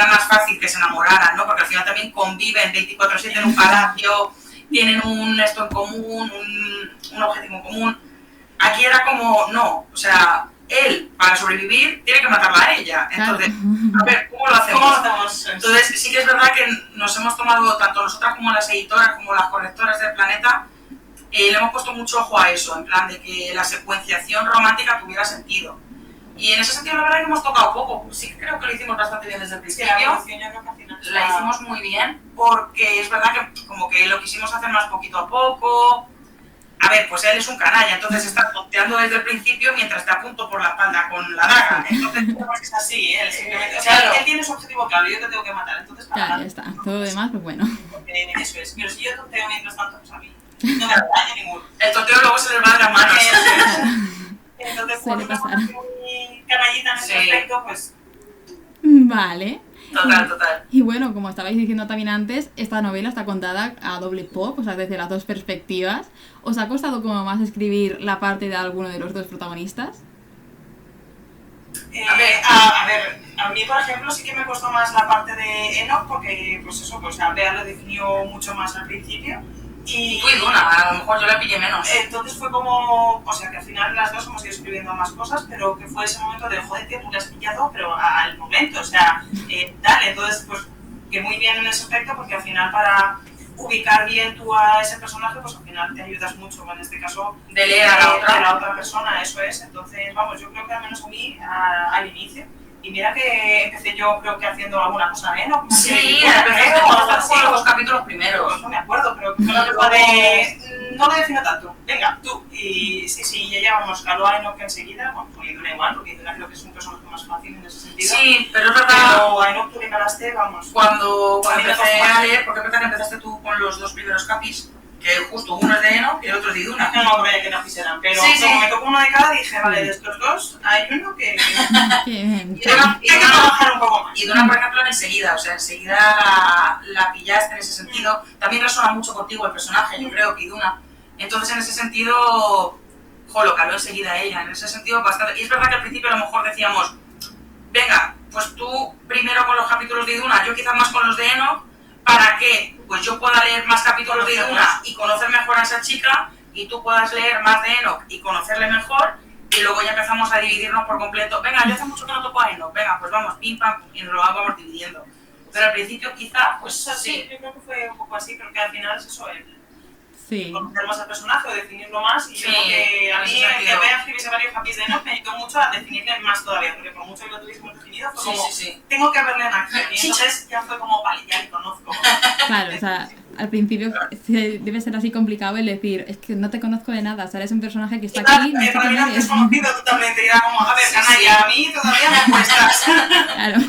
más fácil que se enamoraran, ¿no? Porque al final también conviven 24/7 en un palacio, tienen esto en común, un objetivo en común. Aquí era como, no, o sea, él, para sobrevivir, tiene que matarla a ella. Entonces, a ver, ¿cómo lo hacemos? Entonces, sí que es verdad que nos hemos tomado, tanto nosotras como las editoras, como las correctoras del planeta, le hemos puesto mucho ojo a eso, en plan de que la secuenciación romántica tuviera sentido. Y en ese sentido la verdad que hemos tocado poco, sí que creo que lo hicimos bastante bien desde el principio. Sí, la evolución yo creo que al final la hicimos muy bien, porque es verdad que como que lo quisimos hacer más poquito a poco. A ver, pues él es un canalla, entonces está tonteando desde el principio mientras te apunto por la espalda con la daga. Entonces, es así, él simplemente. O sea, claro. él tiene su objetivo claro, yo te tengo que matar, entonces para Claro, ya está. Todo lo demás, pues bueno. porque eso es. Pero si yo tonteo mientras tanto, pues a mí no me hace daño ninguno. el tonteo luego se les va de las manos. Entonces, Suele por pasar. muy canallita en ese Sí. aspecto, pues. Vale. Total. Y bueno, como estabais diciendo también antes, esta novela está contada a doble pop, o sea, desde las dos perspectivas. ¿Os ha costado como más escribir la parte de alguno de los dos protagonistas? A mí, por ejemplo, sí que me costó más la parte de Enoch, porque, pues eso, pues a Bea lo definió mucho más al principio. Y tú y Duna, a lo mejor yo la pillé menos. Entonces fue como, o sea, que al final las dos hemos ido escribiendo más cosas, pero que fue ese momento de, joder, tío, tú le has pillado, pero al momento, o sea, dale, entonces, pues, que muy bien en ese aspecto, porque al final para ubicar bien tú a ese personaje, pues al final te ayudas mucho, en este caso, De leer a la otra. persona, eso es. Entonces, vamos, yo creo que al menos a mí, al inicio, y mira que empecé yo creo que haciendo alguna cosa menos. Sí, empecé con los capítulos primeros. Pues no me acuerdo, pero creo que fue de... No lo defino tanto, venga, tú. Y sí, y ella, vamos, caló a Enoch enseguida, bueno, pues Duna igual, porque Duna creo que es un personaje más fácil en ese sentido. Sí, pero es verdad. Pero a Enoch tú le calaste, vamos. Cuando A mí me empecé costó. a leer, porque empezaste tú con los dos primeros capis, que justo uno es de Enoch y el otro es de Duna. No creía que nazis eran, pero Sí, sí. como me tocó uno de cada, dije, vale, de estos dos, hay uno que Qué bien. Y Duna, hay que trabajar un poco más. y Duna, por ejemplo, enseguida la pillaste en ese sentido. También resuena mucho contigo el personaje, yo creo, que Duna. Entonces, en ese sentido, lo caló enseguida ella, en ese sentido bastante. Y es verdad que al principio a lo mejor decíamos, venga, pues tú primero con los capítulos de Duna, yo quizás más con los de Enoch, para que pues yo pueda leer más capítulos de Duna y conocer mejor a esa chica, y tú puedas leer más de Enoch y conocerle mejor, y luego ya empezamos a dividirnos por completo. Venga, yo hace mucho que no toco a Enoch, venga, pues vamos, pim pam, y nos lo vamos dividiendo. Pero al principio quizá, pues Sí, yo creo que fue un poco así, pero que al final es eso, Sí. conocer más al personaje o definirlo más. Y yo Sí, creo que a en mí, ese el que sentido. Bea escribiese varios capis de Enoch me ayudó mucho a definirle más todavía, porque por mucho que lo tuviésemos definido, fue como, sí. tengo que verle en acción. Y Sí. entonces ya fue como, vale, ya le conozco. Claro, o sea, al principio sí, debe ser así complicado el decir, es que no te conozco de nada, o sea, eres un personaje que está aquí, no sé Para mí quién era eres. desconocido totalmente, y era como, a ver, Sí, canalla, sí. a mí todavía me cuestas. Claro.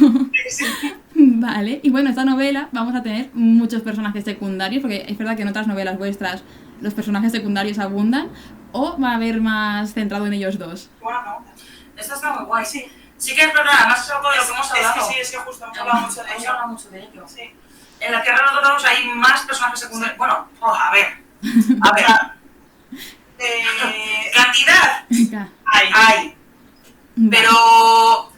Vale, y bueno, esta novela vamos a tener muchos personajes secundarios, porque es verdad que en otras novelas vuestras los personajes secundarios abundan, o va a haber más centrado en ellos dos. Buena pregunta. Esto está muy guay. Sí. Sí que es verdad, además es algo de lo que hemos hablado. Es que sí, es que justo hemos hablado mucho de Hemos ello. hablado mucho de ello. Sí. En la Tierra de los Dorados hay más personajes secundarios. Bueno, a ver. Cantidad Venga, hay, pero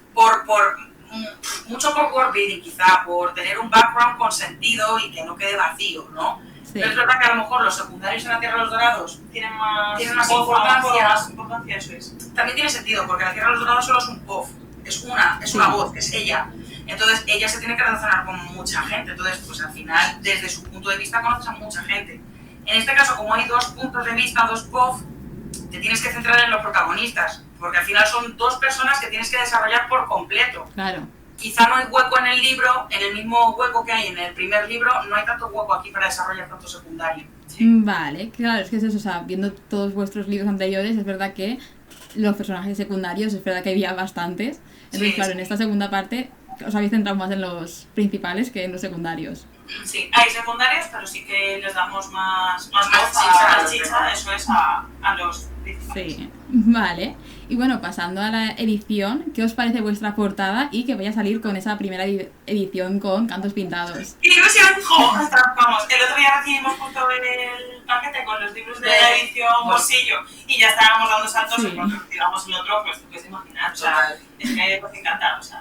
mucho por world building, quizá, por tener un background con sentido y que no quede vacío, ¿no? Sí. Pero es verdad que a lo mejor los secundarios en la Tierra de los Dorados Tienen más importancia. más importancia, eso es. también tiene sentido, porque la Tierra de los Dorados solo es un POV, es una voz, que es ella. Entonces ella se tiene que relacionar con mucha gente, entonces pues al final desde su punto de vista conoces a mucha gente. En este caso, como hay dos puntos de vista, dos POV, te tienes que centrar en los protagonistas, porque al final son dos personas que tienes que desarrollar por completo. claro. Quizá no hay hueco en el libro, en el mismo hueco que hay en el primer libro, no hay tanto hueco aquí para desarrollar tanto secundario. Vale, claro, es que es eso, o sea, viendo todos vuestros libros anteriores, es verdad que los personajes secundarios, es verdad que había bastantes. Entonces, Sí, claro, sí. en esta segunda parte os habéis centrado más en los principales que en los secundarios. Sí, hay secundarios, pero sí que les damos más Más voz chicha a a los chicha, demás. eso es, a los principales. Sí, vale. Y bueno, pasando a la edición, ¿qué os parece vuestra portada y que vaya a salir con esa primera edición con cantos pintados? ¡Ilusión! ¡Jo! Vamos, el otro día recibimos justo el paquete con los libros de la edición bolsillo y ya estábamos dando saltos Sí. y cuando tiramos el otro, pues tú puedes imaginar, o sea, es que pues encanta, o sea,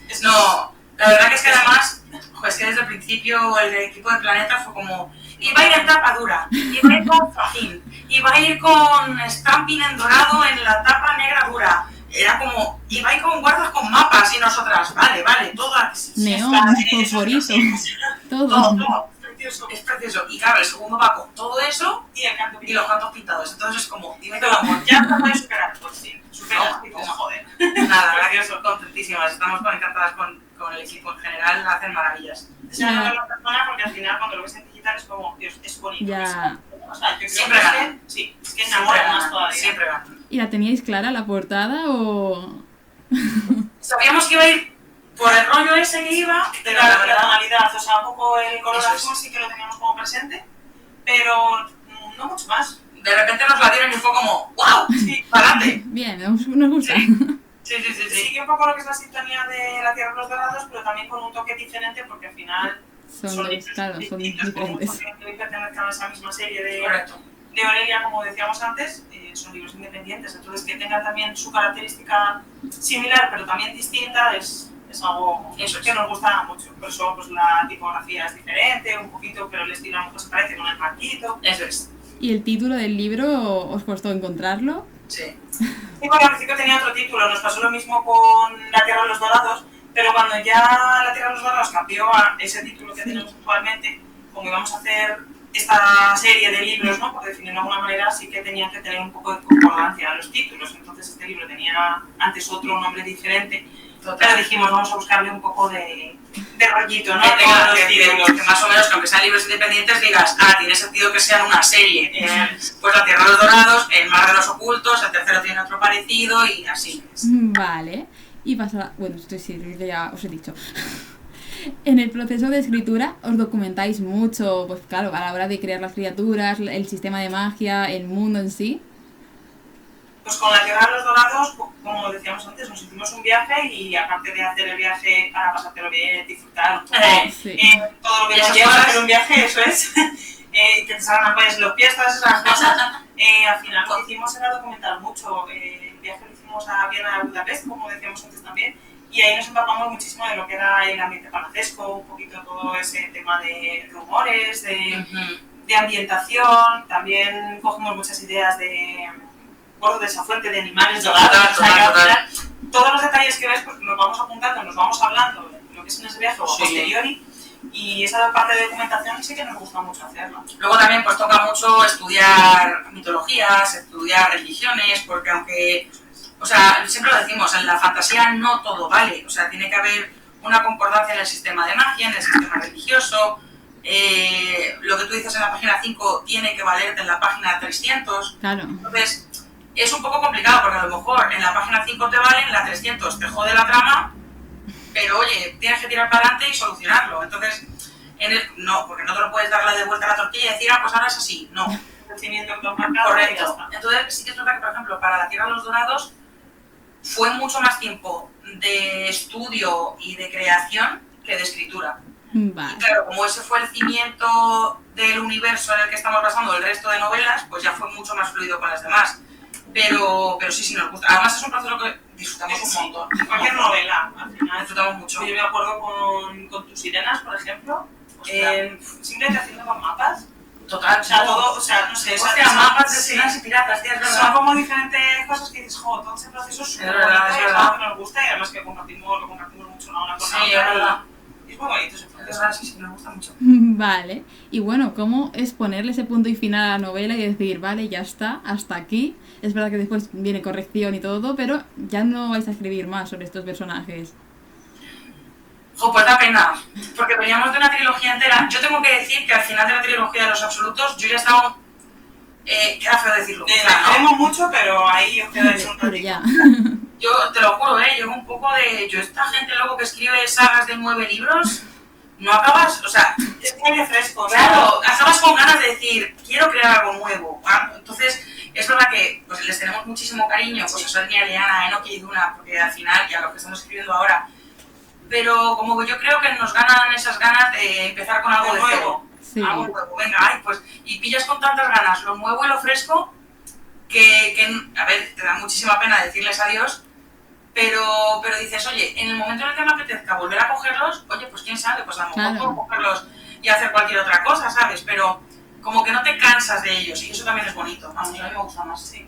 es No, la verdad que es que además, es que desde el principio el equipo de Planeta fue como, iba a ir en tapa dura, iba a ir con fajín, iba a ir con stamping en dorado en la tapa negra dura. Era como, iba a ir con guardas con mapas y nosotras, vale, todas. Neón, fosforito, todo. todo. precioso. Es precioso. Y claro, el segundo va con todo eso Y el canto y los cantos pintados. Entonces es como, dime Pero amor, ya no puedes superar. Pues sí, superas No, y dices, no. joder. nada, la verdad que son contentísimas. Estamos encantadas con el equipo en general, hacen maravillas. Se me nota la persona porque al final cuando lo ves en digital es como, Dios, es bonito. Ya. O sea, yo creo Siempre que ganan. sí, es que enamora más todavía. Siempre ganan. ¿Y la teníais clara la portada o...? Sabíamos que iba a ir por el rollo ese que iba, pero Pero la la verdad... tonalidad, o sea, un poco el color Eso es. azul sí que lo teníamos como presente, pero no mucho más. De repente nos la dieron y fue como, ¡wow! Sí, ¡Para adelante! Bien, nos gusta. sí, que un poco lo que es la sintonía de La Tierra de los Dorados, pero también con un toque diferente porque al final Son dos, libros claro, son distintos, como diferentes. porque pertenezcan a esa misma serie de Correcto. Aurelia, como decíamos antes, son libros independientes, entonces que tengan también su característica similar pero también distinta es algo Eso es. que nos gusta mucho. Por eso pues, la tipografía es diferente un poquito, pero el estilo a lo mejor se parece con el marquito. Eso es. ¿Y el título del libro os costó encontrarlo? Sí. Y bueno, al principio tenía otro título, nos pasó lo mismo con La Tierra de los Dorados, pero cuando ya La Tierra de los Dorados cambió a ese título que tenemos actualmente, como íbamos a hacer esta serie de libros, ¿no? Por definirlo de alguna manera, sí que tenían que tener un poco de concordancia a los títulos. Entonces este libro tenía antes otro nombre diferente, pero dijimos vamos a buscarle un poco de rollito, ¿no? Que tenga Con los títulos. que más o menos, que aunque sean libros independientes, digas, tiene sentido que sean una serie. Pues La Tierra de los Dorados, El Mar de los Ocultos, el tercero tiene otro parecido y así. Vale. Y pasa... Bueno, esto sí, ya os he dicho. En el proceso de escritura os documentáis mucho, pues claro, a la hora de crear las criaturas, el sistema de magia, el mundo en sí. Pues con La Tierra de los Dorados, como decíamos antes, nos hicimos un viaje y aparte de hacer el viaje para pasártelo bien, disfrutar un poco, Sí. todo lo que Esas nos lleva a cosas. hacer un viaje, eso es, que te salgan ampollas en los pies, todas esas cosas, al final lo que hicimos era documentar mucho. El viaje lo hicimos a Viena, a Budapest, como decíamos antes también, y ahí nos empapamos muchísimo de lo que era el ambiente panacesco, un poquito todo ese tema de rumores, de ambientación, también cogemos muchas ideas de esa fuente de animales dorados, o sea, que al final, todos los detalles que ves, pues nos vamos apuntando, nos vamos hablando de lo que es en ese viaje o Sí. posteriori, y esa parte de documentación sí que nos gusta mucho hacerla. Luego también pues toca mucho estudiar mitologías, estudiar religiones, porque aunque, o sea, siempre lo decimos, en la fantasía no todo vale, o sea, tiene que haber una concordancia en el sistema de magia, en el sistema religioso, lo que tú dices en la página 5 tiene que valerte en la página 300, Claro. entonces es un poco complicado porque a lo mejor en la página 5 te vale, en la 300 te jode la trama, pero oye, tienes que tirar para adelante y solucionarlo. Entonces, no, porque no te lo puedes darle de vuelta a la tortilla y decir, pues ahora es así. No, Conocimiento que lo marcado y ya correcto. está. Entonces, sí que es verdad que, por ejemplo, para La Tierra de los Dorados fue mucho más tiempo de estudio y de creación que de escritura. Y Vale. claro, como ese fue el cimiento del universo en el que estamos basando el resto de novelas, pues ya fue mucho más fluido con las demás. Pero sí nos gusta. Además es un proceso que disfrutamos un montón. Cualquier novela, al final. Disfrutamos mucho. Yo me acuerdo con tus sirenas, por ejemplo, simplemente haciendo con mapas. Total. O sea, todo, o sea, no sé, Hostia, mapas de sirenas y piratas, tío, es son verdad. como diferentes cosas que dices, jo, todo ese proceso es súper Es verdad, bonito es y es verdad. algo que nos gusta y además que lo compartimos mucho la una con Sí, la es otra. verdad. Y es muy bonito ese Es proceso. verdad, sí, nos gusta mucho. Vale. Y bueno, ¿cómo es ponerle ese punto y final a la novela y decir, vale, ya está, hasta aquí? Es verdad que después viene corrección y todo, pero ya no vais a escribir más sobre estos personajes. Pues da pena, porque veníamos de una trilogía entera. Yo tengo que decir que al final de la trilogía de los absolutos yo ya estaba... queda feo decirlo. La ¿no? queremos mucho, pero ahí os quedáis un Pero ratito. ya. Yo te lo juro, llevo un poco de... Esta gente luego que escribe sagas de 9 libros, no acabas... O sea, Es muy fresco. claro, acabas con ganas de decir, quiero crear algo nuevo. Entonces, es verdad que pues, les tenemos muchísimo cariño, pues a Sonia, Eliana, Enoki y Duna, porque al final, ya lo que estamos escribiendo ahora, pero como que yo creo que nos ganan esas ganas de empezar con algo de nuevo. Sí. Algo nuevo, venga, pues, y pillas con tantas ganas lo nuevo y lo fresco, que a ver, te da muchísima pena decirles adiós, pero dices, oye, en el momento en el que me apetezca volver a cogerlos, oye, pues quién sabe, pues a lo mejor Claro. puedo cogerlos y hacer cualquier otra cosa, ¿sabes? Pero como que no te cansas de ellos y eso también es bonito, vamos, a mí me gusta más, sí.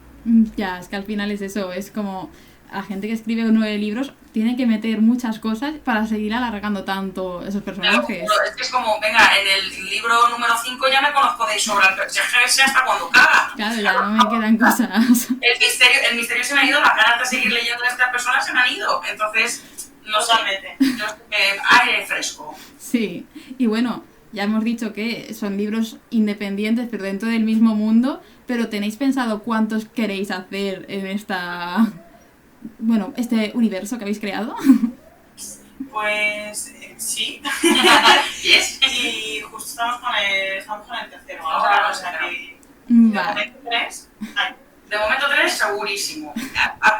Ya, es que al final es eso, es como... la gente que escribe 9 libros tiene que meter muchas cosas para seguir alargando tanto esos personajes. Es que es como, venga, en el libro número 5 ya me conozco de sobra el personaje hasta cuando caga. Claro, ya no me quedan cosas. El misterio se me ha ido, las ganas de seguir leyendo a estas personas se me han ido. Entonces, no sé, aire fresco. Sí, y bueno, ya hemos dicho que son libros independientes, pero dentro del mismo mundo, pero ¿tenéis pensado cuántos queréis hacer en este universo que habéis creado? Pues sí. ¿Yes? Y justo estamos con el tercero ahora, o sea que... Vale. De momento 3, segurísimo.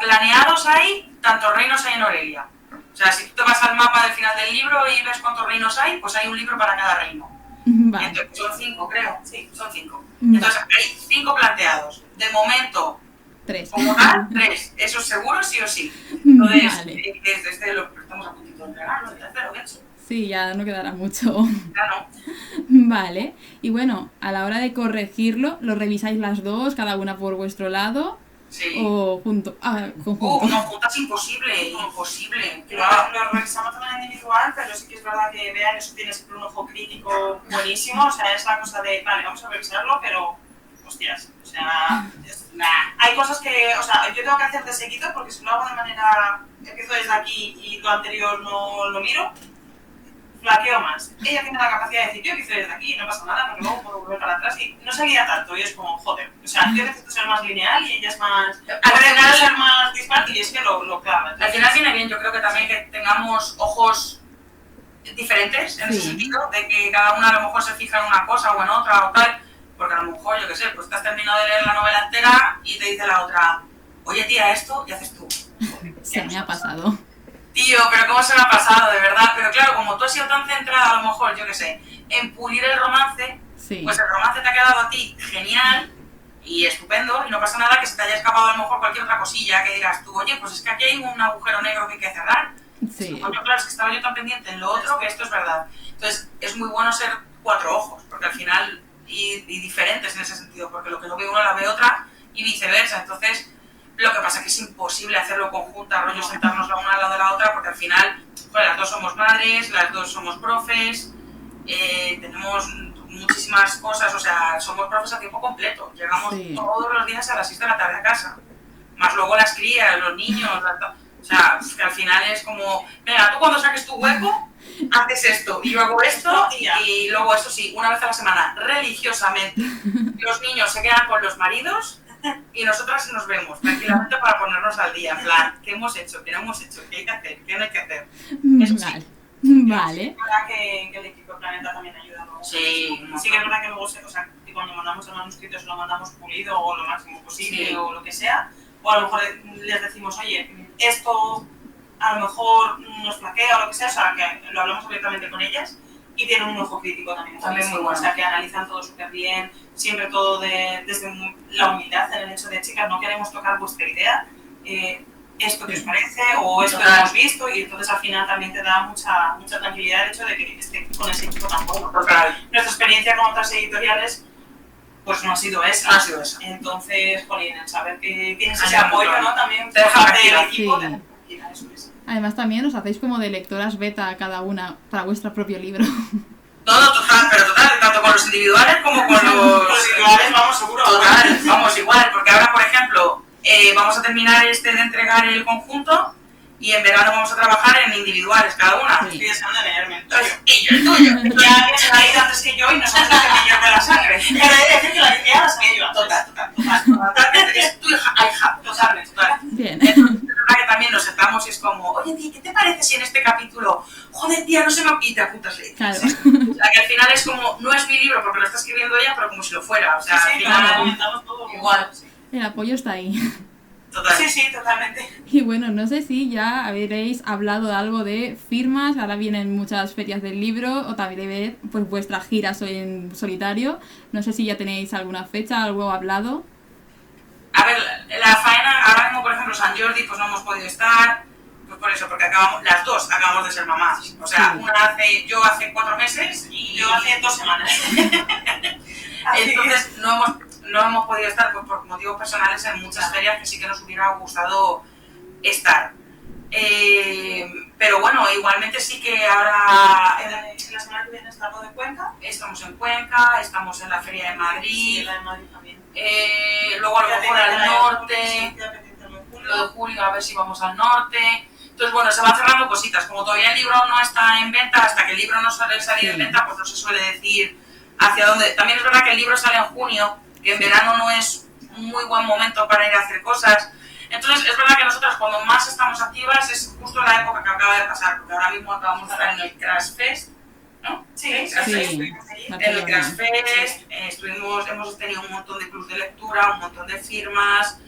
Planeados hay, tantos reinos hay en Aurelia. O sea, si tú te vas al mapa del final del libro y ves cuántos reinos hay, pues hay un libro para cada reino. Vale. Entonces, son 5, creo. Sí, son 5. Vale. Entonces, hay 5 planteados. De momento, 3. como tal, 3. Eso es seguro, sí o sí. Entonces, Vale. desde lo estamos a puntito de entregarlo, el tercero, de hecho. Sí, ya no quedará mucho. Ya no. Vale. Y bueno, a la hora de corregirlo, ¿lo revisáis las dos, cada una por vuestro lado? Sí. ¿O conjunto? No, juntas imposible, imposible. Lo revisamos también individual, pero sí que es verdad que vean, eso tiene siempre un ojo crítico buenísimo, o sea, es la cosa de, vale, vamos a revisarlo, pero, hostias, o sea, hay cosas que, o sea, yo tengo que hacer de seguido, porque si lo hago de manera, empiezo desde aquí y lo anterior no lo miro, flaqueo más. Ella tiene la capacidad de decir, yo empiezo desde aquí, no pasa nada, porque luego puedo volver para atrás y no seguía tanto, y es como, joder, o sea, yo necesito ser más lineal y ella es más, Al final ser más dispar y es que lo clava. Al final viene bien, yo creo que también que tengamos ojos diferentes en ese sentido, de que cada una a lo mejor se fija en una cosa o en otra o tal, porque a lo mejor, yo qué sé, pues te has terminado de leer la novela entera y te dice la otra, oye tía, esto, y haces tú. Se me ha pasado. Tío, pero ¿cómo se me ha pasado, de verdad? Pero claro, como tú has sido tan centrada, a lo mejor, yo qué sé, en pulir el romance, Sí. pues el romance te ha quedado a ti genial y estupendo, y no pasa nada que se te haya escapado a lo mejor cualquier otra cosilla que digas tú, oye, pues es que aquí hay un agujero negro que hay que cerrar. Sí. Coño, claro, es que estaba yo tan pendiente en lo otro que esto es verdad. Entonces, es muy bueno ser 4 ojos, porque al final, y diferentes en ese sentido, porque lo que no ve uno la ve otra y viceversa. Entonces, lo que pasa es que es imposible hacerlo conjunta, rollo sentarnos la una al lado de la otra, porque al final, pues, las dos somos madres, las dos somos profes, tenemos muchísimas cosas, o sea, somos profes a tiempo completo, llegamos todos los días a las 6 de la tarde a casa, más luego las crías, los niños, o sea, que al final es como, venga, tú cuando saques tu hueco, haces esto, y yo hago esto, y luego eso sí, una vez a la semana, religiosamente, los niños se quedan con los maridos, y nosotras nos vemos tranquilamente para ponernos al día, en plan, ¿qué hemos hecho? ¿Qué no hemos hecho? ¿Qué hay que hacer? ¿Qué no hay que hacer? Eso Vale. sí. Vale. Es verdad que el equipo de Planeta también ayuda. ¿No? Sí, Sí que es verdad que luego, o sea, que cuando mandamos el manuscrito se lo mandamos pulido o lo máximo posible o lo que sea, o a lo mejor les decimos, oye, esto a lo mejor nos flaquea o lo que sea, que lo hablamos abiertamente con ellas y tienen un ojo crítico también muy bueno. O sea, que analizan todo súper bien, siempre todo desde la humildad en el hecho de, chicas, no queremos tocar vuestra idea, esto que os parece o esto que hemos visto, y entonces al final también te da mucha tranquilidad el hecho de que esté con ese equipo tan bueno. Nuestra experiencia con otras editoriales pues no ha sido esa. No ha sido esa. Entonces, jolín, el saber que tienes ese apoyo, ¿no? También te deja parte del tranquila. equipo, Sí. te deja tranquila, eso es. Además también os hacéis como de lectoras beta cada una para vuestro propio libro. No, total, tanto con los individuales como con los individuales, vamos, seguro. Total, vamos, igual, porque ahora, por ejemplo, vamos a terminar de entregar el conjunto y en verano vamos a trabajar en individuales, cada una. Sí. Estoy deseando leerme el Entonces, tuyo. y yo el tuyo. Ya alguien se la ha ido antes que yo y no sabes lo que me hierve la sangre. Pero he de decir que la idea la sabía yo. Total. Es tu hija, Totalmente. Bien. Es verdad que también nos sentamos y es como, oye, tía, ¿qué te parece si en este capítulo, joder, tía, no se me... Y te apuntas ahí. Claro. ¿Sí? O sea, que al final es como, no es mi libro porque lo está escribiendo ella, pero como si lo fuera. O sea, al final, comentamos todo igual. El apoyo está ahí. Total. Sí, totalmente. Y bueno, no sé si ya habréis hablado de algo de firmas, ahora vienen muchas ferias del libro, o también de ver pues vuestras giras en solitario. No sé si ya tenéis alguna fecha, algo hablado. A ver, la faena, ahora mismo, por ejemplo, San Jordi, pues no hemos podido estar, pues por eso, porque las dos acabamos de ser mamás. O sea, Sí. yo hace 4 meses y Yo hace 2 semanas. entonces no hemos podido estar pues, por motivos personales en muchas ferias que sí que nos hubiera gustado estar. Pero bueno, igualmente sí que ahora En la semana que viene estamos de Cuenca. estamos en Cuenca, estamos en la Feria de Madrid, Sí, la de Madrid también. luego a lo mejor al norte, Lo lo de julio, a ver si vamos al norte. Entonces, bueno, se van cerrando cositas. Como todavía el libro no está en venta, hasta que el libro no suele salir en venta, pues no se suele decir hacia dónde. También es verdad que el libro sale en junio, que en verano no es un muy buen momento para ir a hacer cosas. Entonces, es verdad que nosotras cuando más estamos activas es justo la época que acaba de pasar, porque ahora mismo acabamos de estar en el Crash Fest, ¿no? Sí, Crash Fest. Sí. En el Crash Fest hemos tenido un montón de clubs de lectura, un montón de firmas,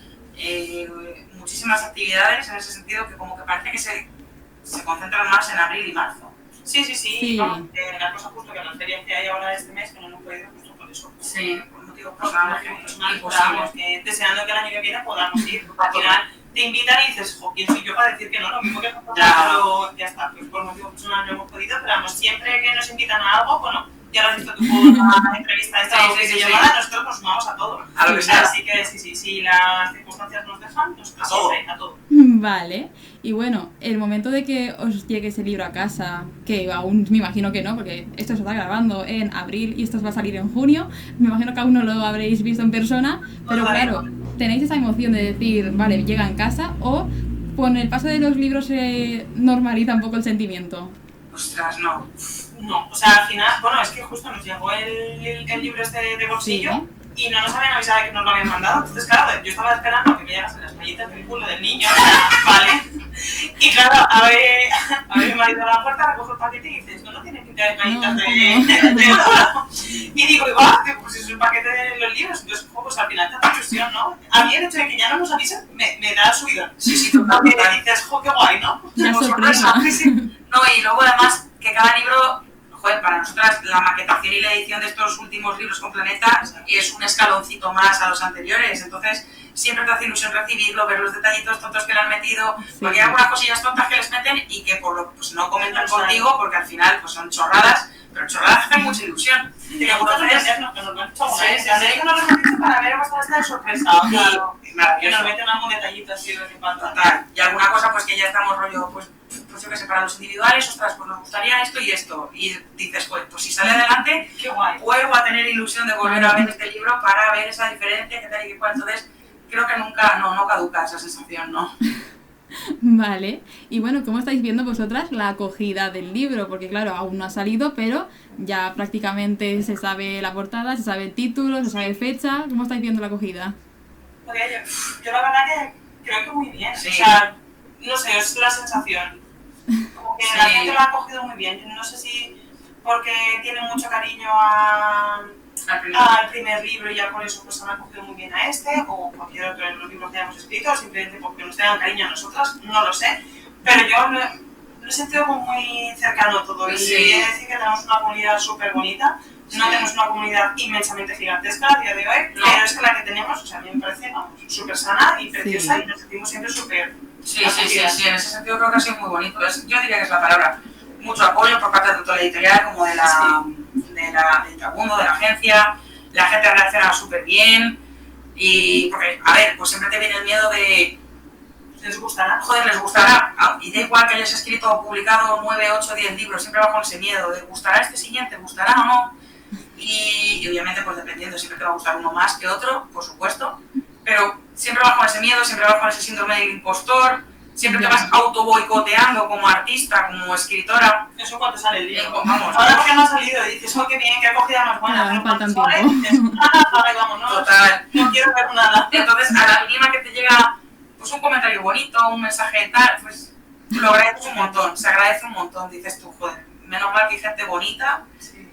muchísimas actividades en ese sentido que como que parece que se concentran más en abril y marzo. Sí. Sí. Vamos, la cosa justo que las ferias que hay ahora este mes que no hemos podido justo por eso. Sí, por motivos Pues personales imposibles. Deseando que el año que viene podamos ir, porque al final te invitan y dices, jo, ¿quién soy yo para decir que no? Lo mismo que nosotros, pero ya está, pues por motivos personales no hemos podido, pero vamos, siempre que nos invitan a algo, bueno, ya lo has visto tú por la entrevista esta llamada, nosotros nos sumamos a todo. A lo que sea. Así que sí, las circunstancias nos dejan, nosotros A todo. siempre, a todo. Vale, y bueno, el momento de que os llegue ese libro a casa, que aún me imagino que no, porque esto se está grabando en abril y esto va a salir en junio, me imagino que aún no lo habréis visto en persona, pero claro, tenéis esa emoción de decir, vale, llega en casa, o con el paso de los libros se normaliza un poco el sentimiento. Ostras, no. No, o sea, al final, bueno, es que justo nos llegó el libro este de bolsillo y no nos habían avisado de que nos lo habían mandado. Entonces, claro, yo estaba esperando a que me llegasen las mallitas del culo del niño, ¿vale? Y claro, a ver mi marido a la puerta, recoge el paquete y dices, no tiene que traer mallitas de oro. Y digo, igual, pues es un paquete de los libros, entonces, pues al final te hace ilusión, ¿no? A mí el hecho de que ya no nos avisen me da subidón. Sí, total. Porque dices, jo, qué guay, ¿no? Una Como sorpresa. No, y luego además que cada libro, joder, para nosotras la maquetación y la edición de estos últimos libros con Planeta es un escaloncito más a los anteriores, entonces siempre te hace ilusión recibirlo, ver los detallitos tontos que le han metido, porque hay algunas cosillas tontas que les meten y que por lo pues no comentan contigo porque al final pues son chorradas, pero chorradas hacen mucha ilusión. Y me gusta sorprendernos, que nos lo han hecho alguna vez. Ya sé que nos lo hemos dicho para ver cómo está de sorpresa. Claro. Que nos meten algún detallito así de que falta. Total. Y alguna cosa pues que ya estamos rollo, pues yo que sé, para los individuales, ostras, pues nos gustaría esto y esto. Y dices, pues si sale adelante, Qué guay. vuelvo a tener ilusión de volver a ver este libro para ver esa diferencia que tal y que cual. Entonces, creo que nunca, no caduca esa sensación, ¿no? Vale, y bueno, ¿cómo estáis viendo vosotras la acogida del libro? Porque claro, aún no ha salido, pero ya prácticamente se sabe la portada, se sabe el título, se sabe fecha. ¿Cómo estáis viendo la acogida? Porque yo la verdad que creo que muy bien. Sí. O sea, no sé, es la sensación. Como que la Sí. gente lo ha acogido muy bien. No sé si porque tiene mucho cariño al primer libro y ya por eso pues han acogido muy bien a este o cualquier otro de los libros que hayamos escrito, o simplemente porque nos tengan cariño a nosotras, no lo sé. Pero yo lo he sentido como muy cercano todo y Sí. he de decir que tenemos una comunidad súper bonita. Sí. No tenemos una comunidad inmensamente gigantesca a día de hoy, No. pero es que la que tenemos, o sea, a mí me parece súper sana y preciosa Sí. y nos sentimos siempre súper... Sí, en ese sentido creo que ha sido muy bonito. Yo diría que es la palabra. Mucho apoyo por parte tanto de la editorial como del Trabundo, de la agencia. La gente reacciona súper bien. Y porque, a ver, pues siempre te viene el miedo de, ¿Les gustará? joder, les gustará. Y da igual que hayas escrito o publicado 9, 8, 10 libros, siempre va con ese miedo de ¿gustará este siguiente? ¿Gustará o no? Y obviamente, pues dependiendo, siempre te va a gustar uno más que otro, por supuesto. Pero siempre vas con ese miedo, siempre vas con ese síndrome del impostor, siempre te vas auto-boicoteando como artista, como escritora. Eso cuando sale el libro. Vamos. Ahora porque no ha salido, dices, oh, qué bien, qué acogida más buena. Ah, Pero faltan cuando sale, tiempo. dices, ahora vámonos. Total. No quiero ver nada. Entonces, a la mínima que te llega pues un comentario bonito, un mensaje tal, pues lo agradeces un montón, se agradece un montón. Dices tú, joder, menos mal que hay gente bonita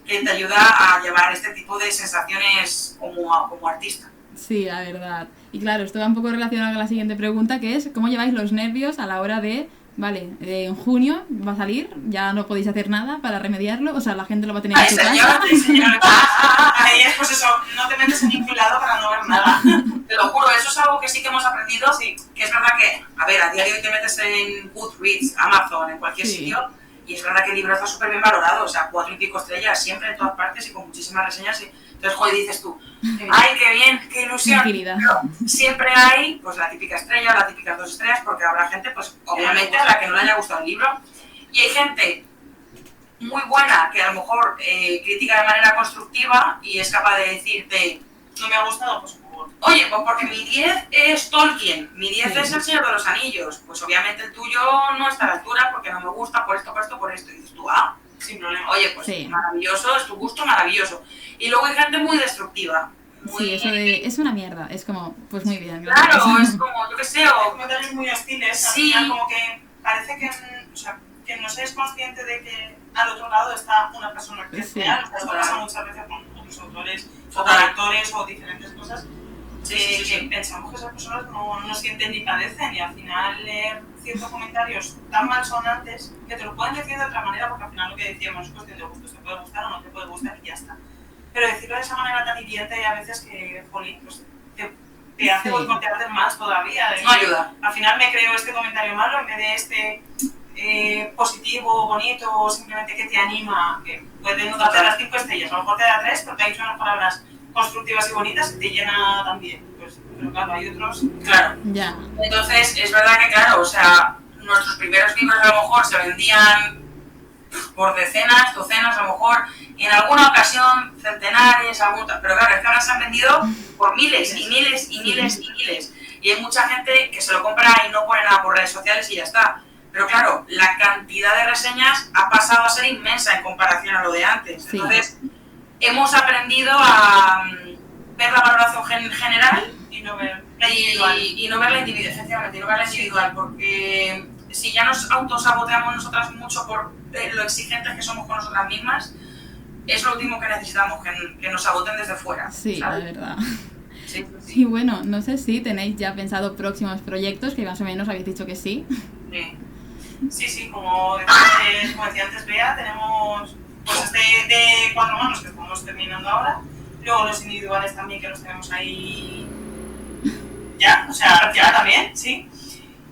que te ayuda a llevar este tipo de sensaciones como artista. Sí, la verdad. Y claro, esto va un poco relacionado con la siguiente pregunta, que es ¿cómo lleváis los nervios a la hora de, vale, en junio va a salir, ya no podéis hacer nada para remediarlo, o sea, la gente lo va a tener en su casa? Ahí es pues eso, no te metes en ningún lado para no ver nada. Te lo juro, eso es algo que sí que hemos aprendido, sí, que es verdad que, a ver, a día de hoy te metes en Goodreads, Amazon, en cualquier Sí. sitio, Y es verdad que el libro está súper bien valorado, o sea, 4 y pico estrellas siempre en todas partes y con muchísimas reseñas. Entonces, joder, dices tú, ¡ay, qué bien, qué ilusión! Tranquilidad. Pero siempre hay, pues, la típica estrella, las típicas 2 estrellas, porque habrá gente, pues, obviamente, a la que no le haya gustado el libro. Y hay gente muy buena que a lo mejor critica de manera constructiva y es capaz de decirte, No me ha gustado, pues oye, pues porque mi 10 es Tolkien, mi 10 Sí. es El Señor de los Anillos, pues obviamente el tuyo no está a la altura porque no me gusta por esto, por esto, por esto. Y dices tú, sin problema. oye, pues Sí. maravilloso, es tu gusto, maravilloso. Y luego hay gente muy destructiva. Muy... Sí, eso de, es una mierda, es como, pues muy bien. Claro, gracias. es como, yo qué sé, Hay o... comentarios muy hostiles, Sí. al final como que parece que, o sea, que no seas consciente de que al otro lado está una persona que es Sí. real. Esto pasa muchas veces con otros autores o con Total. actores o diferentes cosas. Sí. Pensamos que esas personas no sienten ni padecen y al final leer ciertos comentarios tan malsonantes que te lo pueden decir de otra manera porque al final lo que decíamos es cuestión de gustos, te puede gustar o no te puede gustar y ya está. Pero decirlo de esa manera tan hiriente a veces que, jolín, pues te hace Sí. boicotearte más todavía. No ayuda. Al final me creo este comentario malo en vez de este positivo, bonito o simplemente que te anima, que puede no darte las 5 estrellas, a lo mejor te da 3 porque hay unas palabras constructivas y bonitas y te llena también. Pues, pero claro, hay otros. Claro. Ya. Entonces, es verdad que, claro, o sea, nuestros primeros libros a lo mejor se vendían por decenas, docenas, a lo mejor, en alguna ocasión centenares, pero claro, es que ahora se han vendido por miles y miles y miles y miles. Y hay mucha gente que se lo compra y no pone nada por redes sociales y ya está. Pero claro, la cantidad de reseñas ha pasado a ser inmensa en comparación a lo de antes. Sí. Entonces, hemos aprendido a ver la valoración general Y no ver la individual. y no ver la individual, efectivamente, y no ver la individual, porque si ya nos autosaboteamos nosotras mucho por lo exigentes que somos con nosotras mismas, es lo último que necesitamos, que nos saboten desde fuera. Sí, la ¿sabes? verdad. Sí, Y bueno, no sé si tenéis ya pensado próximos proyectos, que más o menos habéis dicho que sí. sí. Sí, como decía antes Bea, tenemos pues de 4 manos que estamos terminando ahora, luego los individuales también que los tenemos ahí ya, o sea, ya también, sí.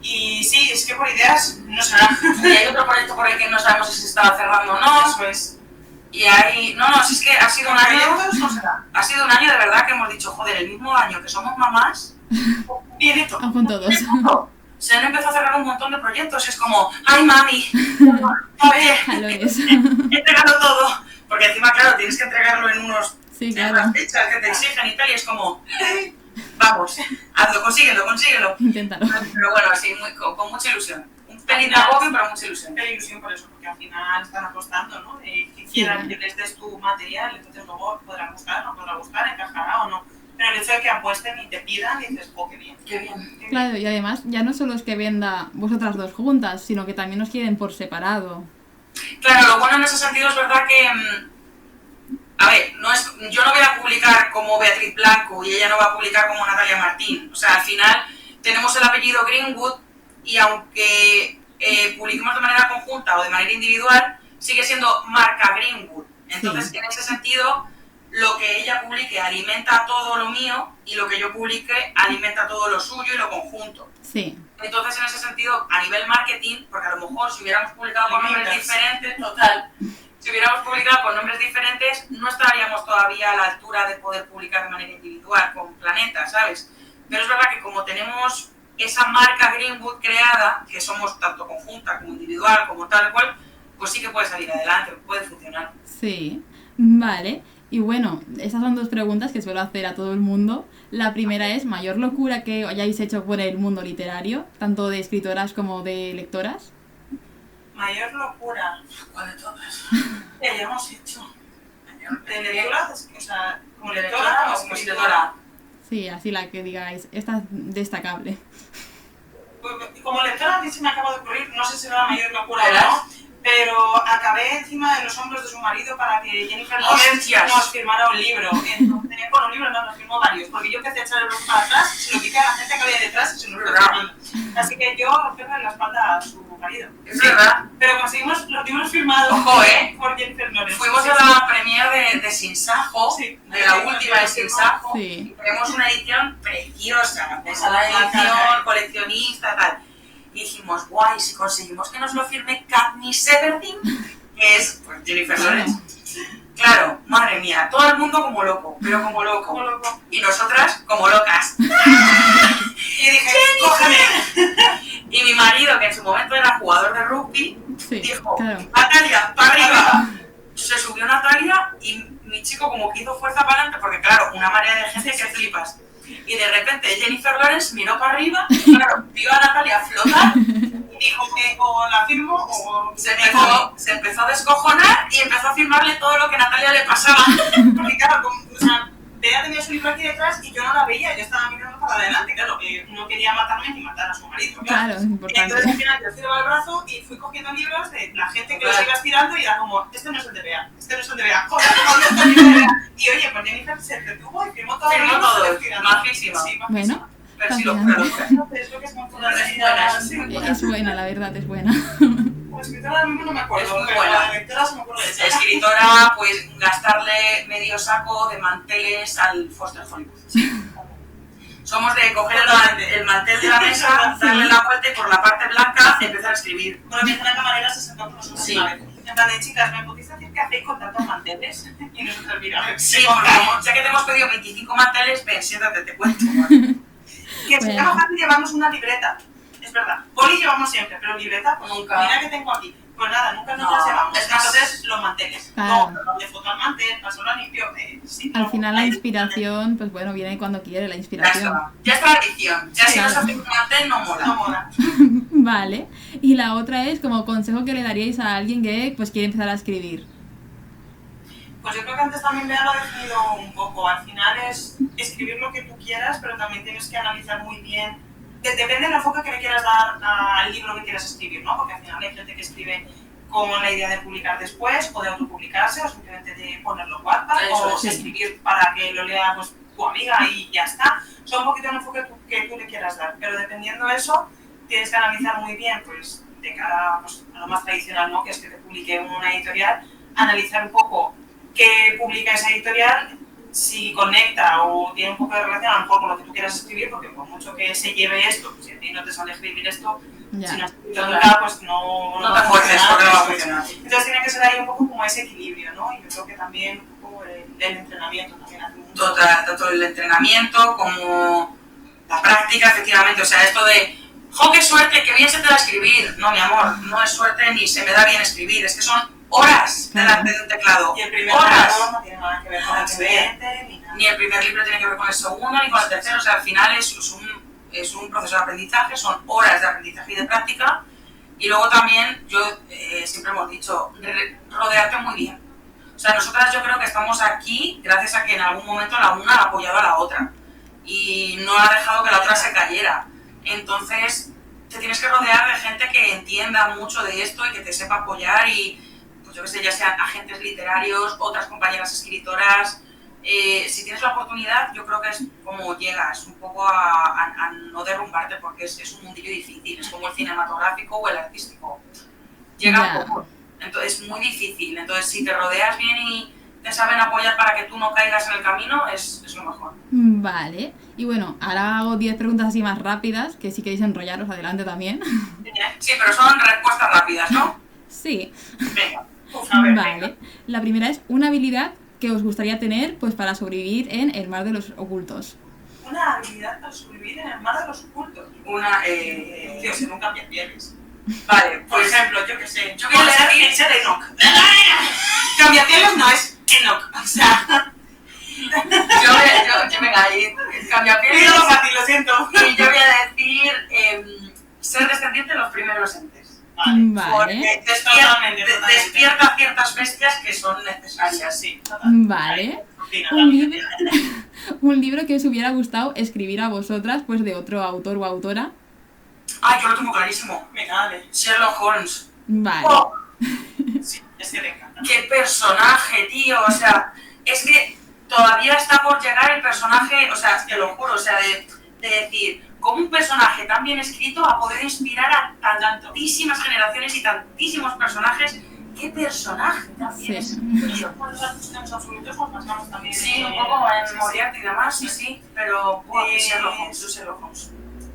Y sí, es que por ideas no será. Y hay otro proyecto por el que no sabemos si se estaba cerrando o no. Eso es. Y hay... No, si es que ha sido un año... Proyectos no será. Ha sido un año de verdad que hemos dicho, joder, el mismo año que somos mamás, Viene todo. Ah, con todos. se han empezado a cerrar un montón de proyectos. Es como, ay mami, a ver, Jalones. entrégalo todo. Porque encima, claro, tienes que entregarlo en unas Sí, claro. fechas que te exigen y tal, y es como, vamos, hazlo, consíguelo. Inténtalo. Pero bueno, así, con mucha ilusión. Un pelín de agobio, pero mucha ilusión. Qué ilusión por eso, porque al final están apostando, ¿no? Que quieran que les des tu material, entonces luego podrán buscar, no podrán buscar, encajará o no. Pero el hecho de que apuesten y te pidan, y dices, oh, qué bien. Qué bien. Claro, y además ya no solo es que venda vosotras dos juntas, sino que también os quieren por separado. Claro, lo bueno en ese sentido es verdad que, a ver, yo no voy a publicar como Beatriz Blanco y ella no va a publicar como Natalia Martín. O sea, al final tenemos el apellido Greenwood y aunque publiquemos de manera conjunta o de manera individual, sigue siendo marca Greenwood. Entonces, Sí. en ese sentido, lo que ella publique alimenta todo lo mío y lo que yo publique alimenta todo lo suyo y lo conjunto. Sí, Entonces, en ese sentido, a nivel marketing, porque a lo mejor si hubiéramos publicado con nombres Limitas. diferentes, total, si hubiéramos publicado con nombres diferentes, no estaríamos todavía a la altura de poder publicar de manera individual, con Planeta, ¿sabes? Pero es verdad que como tenemos esa marca Greenwood creada, que somos tanto conjunta como individual, como tal cual, pues sí que puede salir adelante, puede funcionar. sí. Vale. Y bueno, esas son dos preguntas que suelo hacer a todo el mundo. La primera es, ¿mayor locura que hayáis hecho por el mundo literario, tanto de escritoras como de lectoras? Mayor locura ¿Cuál de todas? que hayamos hecho. ¿De De lectora? O sea, como lectora lectora o o como escritora. Sí, así la que digáis, esta es destacable. Como lectora a mí se me acaba de ocurrir, no sé si será la mayor locura o ¿Verás? no, pero acabé encima de los hombros de su marido para que Jennifer Lawrence ¡Hostias! nos firmara un libro. Entonces, bueno, un libro no, nos firmó varios, porque yo empecé a echar el brazo para atrás, se lo quité a la gente que había detrás y se lo fue firmando. Así que yo romperle la espalda a su marido. Es verdad. Pero conseguimos los libros firmados Ojo, ¿eh? por Jennifer Lawrence. Fuimos a la premier de Sinsajo, Sí. de la última de Sinsajo, Sí. y tenemos una edición preciosa, esa la Ajá. edición coleccionista, tal. y dijimos, guay, si conseguimos que nos lo firme Katniss Everdeen, que es pues, Jennifer Lawrence. Claro, madre mía, todo el mundo como loco, pero como loco. Y nosotras como locas. Y dije, cógeme. Y mi marido, que en su momento era jugador de rugby, dijo, Natalia, para arriba. Se subió Natalia y mi chico como que hizo fuerza para adelante, porque claro, una marea de gente que flipas. Y de repente Jennifer Lawrence miró para arriba, claro, vio a Natalia flotar y dijo que o la firmo o se empezó a descojonar y empezó a firmarle todo lo que a Natalia le pasaba. Porque claro, o sea, ella tenía su libro aquí detrás y yo no la veía, yo estaba mirando para adelante, claro, que no quería matarme ni matar a su marido. Claro, es importante. Entonces al final yo estiraba el brazo y fui cogiendo libros de la gente que los iba estirando y era como, este no es el de Bea, este no es el de Bea, joder, no es el de Bea. Y oye, pues Jennifer se entretuvo y firmó todo el libro. Majísima. Bueno, pero sí, lo Entonces lo que es muy es buena, la verdad, es buena. Como escritora ahora mismo no me acuerdo, es muy pero buena. la lectora se me acuerdo de ella. Escritora, pues gastarle medio saco de manteles al Foster Hollywood. Sí. Somos de coger el mantel de la mesa, darle la vuelta y por la parte blanca empezar a escribir. Bueno, mi una camarera se sentó con nosotros una vez. En plan de, chicas, ¿me podéis decir qué hacéis con tantos manteles? Y nosotros miramos. Sí, porque ya que te hemos pedido 25 manteles, ven, siéntate, te cuento. Que sería más fácil llevarnos una libreta. Es verdad. Boli llevamos siempre, pero libreta, pues nunca. Mira que tengo aquí. Pues nada, nunca nos las llevamos. Entonces, los manteles. Claro. No, de foto al mantel, paso la limpio. Sí, Al final la inspiración, pues bueno, viene cuando quiere la inspiración. Ya es tradición. Ya si no se hace un mantel, no mola. No mola. Vale. Y la otra es como consejo que le daríais a alguien que pues quiere empezar a escribir. Pues yo creo que antes también Bea lo ha definido un poco. Al final es escribir lo que tú quieras, pero también tienes que analizar muy bien. Depende del enfoque que le quieras dar al libro que quieras escribir, ¿no? Porque al final hay gente que escribe con la idea de publicar después, o de autopublicarse, o simplemente de ponerlo en Wattpad, o escribir para que lo lea pues, tu amiga y ya está. Son un poquito el enfoque que tú le quieras dar, pero dependiendo de eso, tienes que analizar muy bien, pues, de cara pues, a lo más tradicional, ¿no? Que es que te publique una editorial, analizar un poco qué publica esa editorial, si conecta o tiene un poco de relación a lo mejor con lo que tú quieras escribir, porque por mucho que se lleve esto, pues, si a ti no te sale escribir esto, si no has escrito nunca, pues no te fuerces porque no va a funcionar. Entonces tiene que ser ahí un poco como ese equilibrio, ¿no? Y yo creo que también un poco el entrenamiento también hace mucho. Total, tanto el entrenamiento como la práctica, efectivamente. O sea, esto de, ¡jo, qué suerte, qué bien se te da escribir! No, mi amor, no es suerte ni se me da bien escribir, es que son horas delante de un teclado. Y el primer horas. libro no tiene nada que ver con el siguiente, ni nada. Ni el primer libro tiene que ver con el segundo, ni con el tercero. O sea, al final es un proceso de aprendizaje, son horas de aprendizaje y de práctica. Y luego también, yo siempre hemos dicho, rodearte muy bien. O sea, nosotras yo creo que estamos aquí gracias a que en algún momento la una ha apoyado a la otra. Y no ha dejado que la otra se cayera. Entonces, te tienes que rodear de gente que entienda mucho de esto y que te sepa apoyar y, pues yo qué sé, ya sean agentes literarios, otras compañeras escritoras. Si tienes la oportunidad, yo creo que es como llegas un poco a no derrumbarte porque es un mundillo difícil, es como el cinematográfico o el artístico. Llega un poco, entonces es muy difícil. Entonces, si te rodeas bien y te saben apoyar para que tú no caigas en el camino, es lo mejor. Vale. Y bueno, ahora hago 10 preguntas así más rápidas, que si queréis enrollaros, adelante también. Sí, pero son respuestas rápidas, ¿no? Sí. Venga. Vale. La primera es una habilidad que os gustaría tener pues para sobrevivir en el mar de los ocultos. Una habilidad para sobrevivir en el mar de los ocultos. Tío, ser un cambiapieles. Vale, Por ejemplo, yo qué sé, yo quiero ser Enoch. Cambiapieles no es Enoch, o sea... yo venga, cambiapieles. Lo fácil, lo siento. Y yo voy a decir ser descendiente de los primeros entes. Vale. Porque despierta ciertas bestias que son necesarias, sí. Vale. Un libro que os hubiera gustado escribir a vosotras, pues de otro autor o autora. Ah, yo lo tengo clarísimo. Venga, dale. Sherlock Holmes. Vale. Oh. Sí, es que me encanta. ¡Qué personaje, tío! O sea, es que todavía está por llegar el personaje, o sea, te lo juro, o sea, de decir, como un personaje tan bien escrito a poder inspirar a tantísimas generaciones y tantísimos personajes. ¡Qué personaje también es! Los absolutos nos pasamos también. Sí, un poco en Moriarty y demás, sí, pero Sherlock Holmes.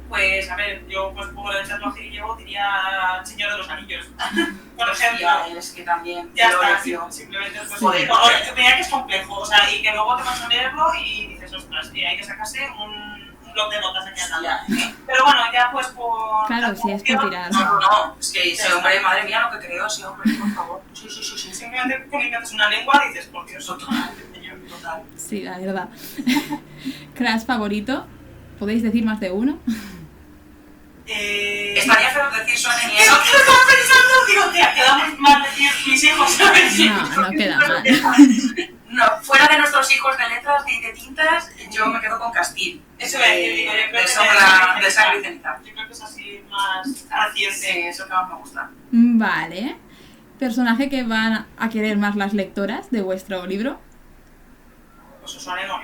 Pues, a ver, yo pues por el tatuaje que llevo diría Señor de los Anillos. Por ejemplo. Es que también. Ya lo está, odio. simplemente pues, Joder. que mira que es complejo, o sea, y que luego te vas a leerlo y dices, ostras, tío, hay que sacarse un bloc de notas aquí atrás. Ya. Pero bueno, ya pues por... Claro, sí, es que tirar. No, es que ese hombre, madre mía, lo que creo, ese hombre, por favor. Sí. Simplemente con que haces una lengua dices, por Dios, Total, total. Sí, la verdad. Crush favorito. ¿Podéis decir más de uno? Estaría feo decir Sonia y Eso Enoch. que estaba pensando, digo, tía, quedamos mal decir mis hijos, ¿sabes? No queda mal. No, fuera de nuestros hijos de letras y de tintas, yo me quedo con Castil. Eso es, yo creo de que sombra, de sangre y ceniza. Yo creo que es así más reciente. Sí, eso que más me gusta. Vale. ¿Personaje que van a querer más las lectoras de vuestro libro? Pues eso suena Enoch.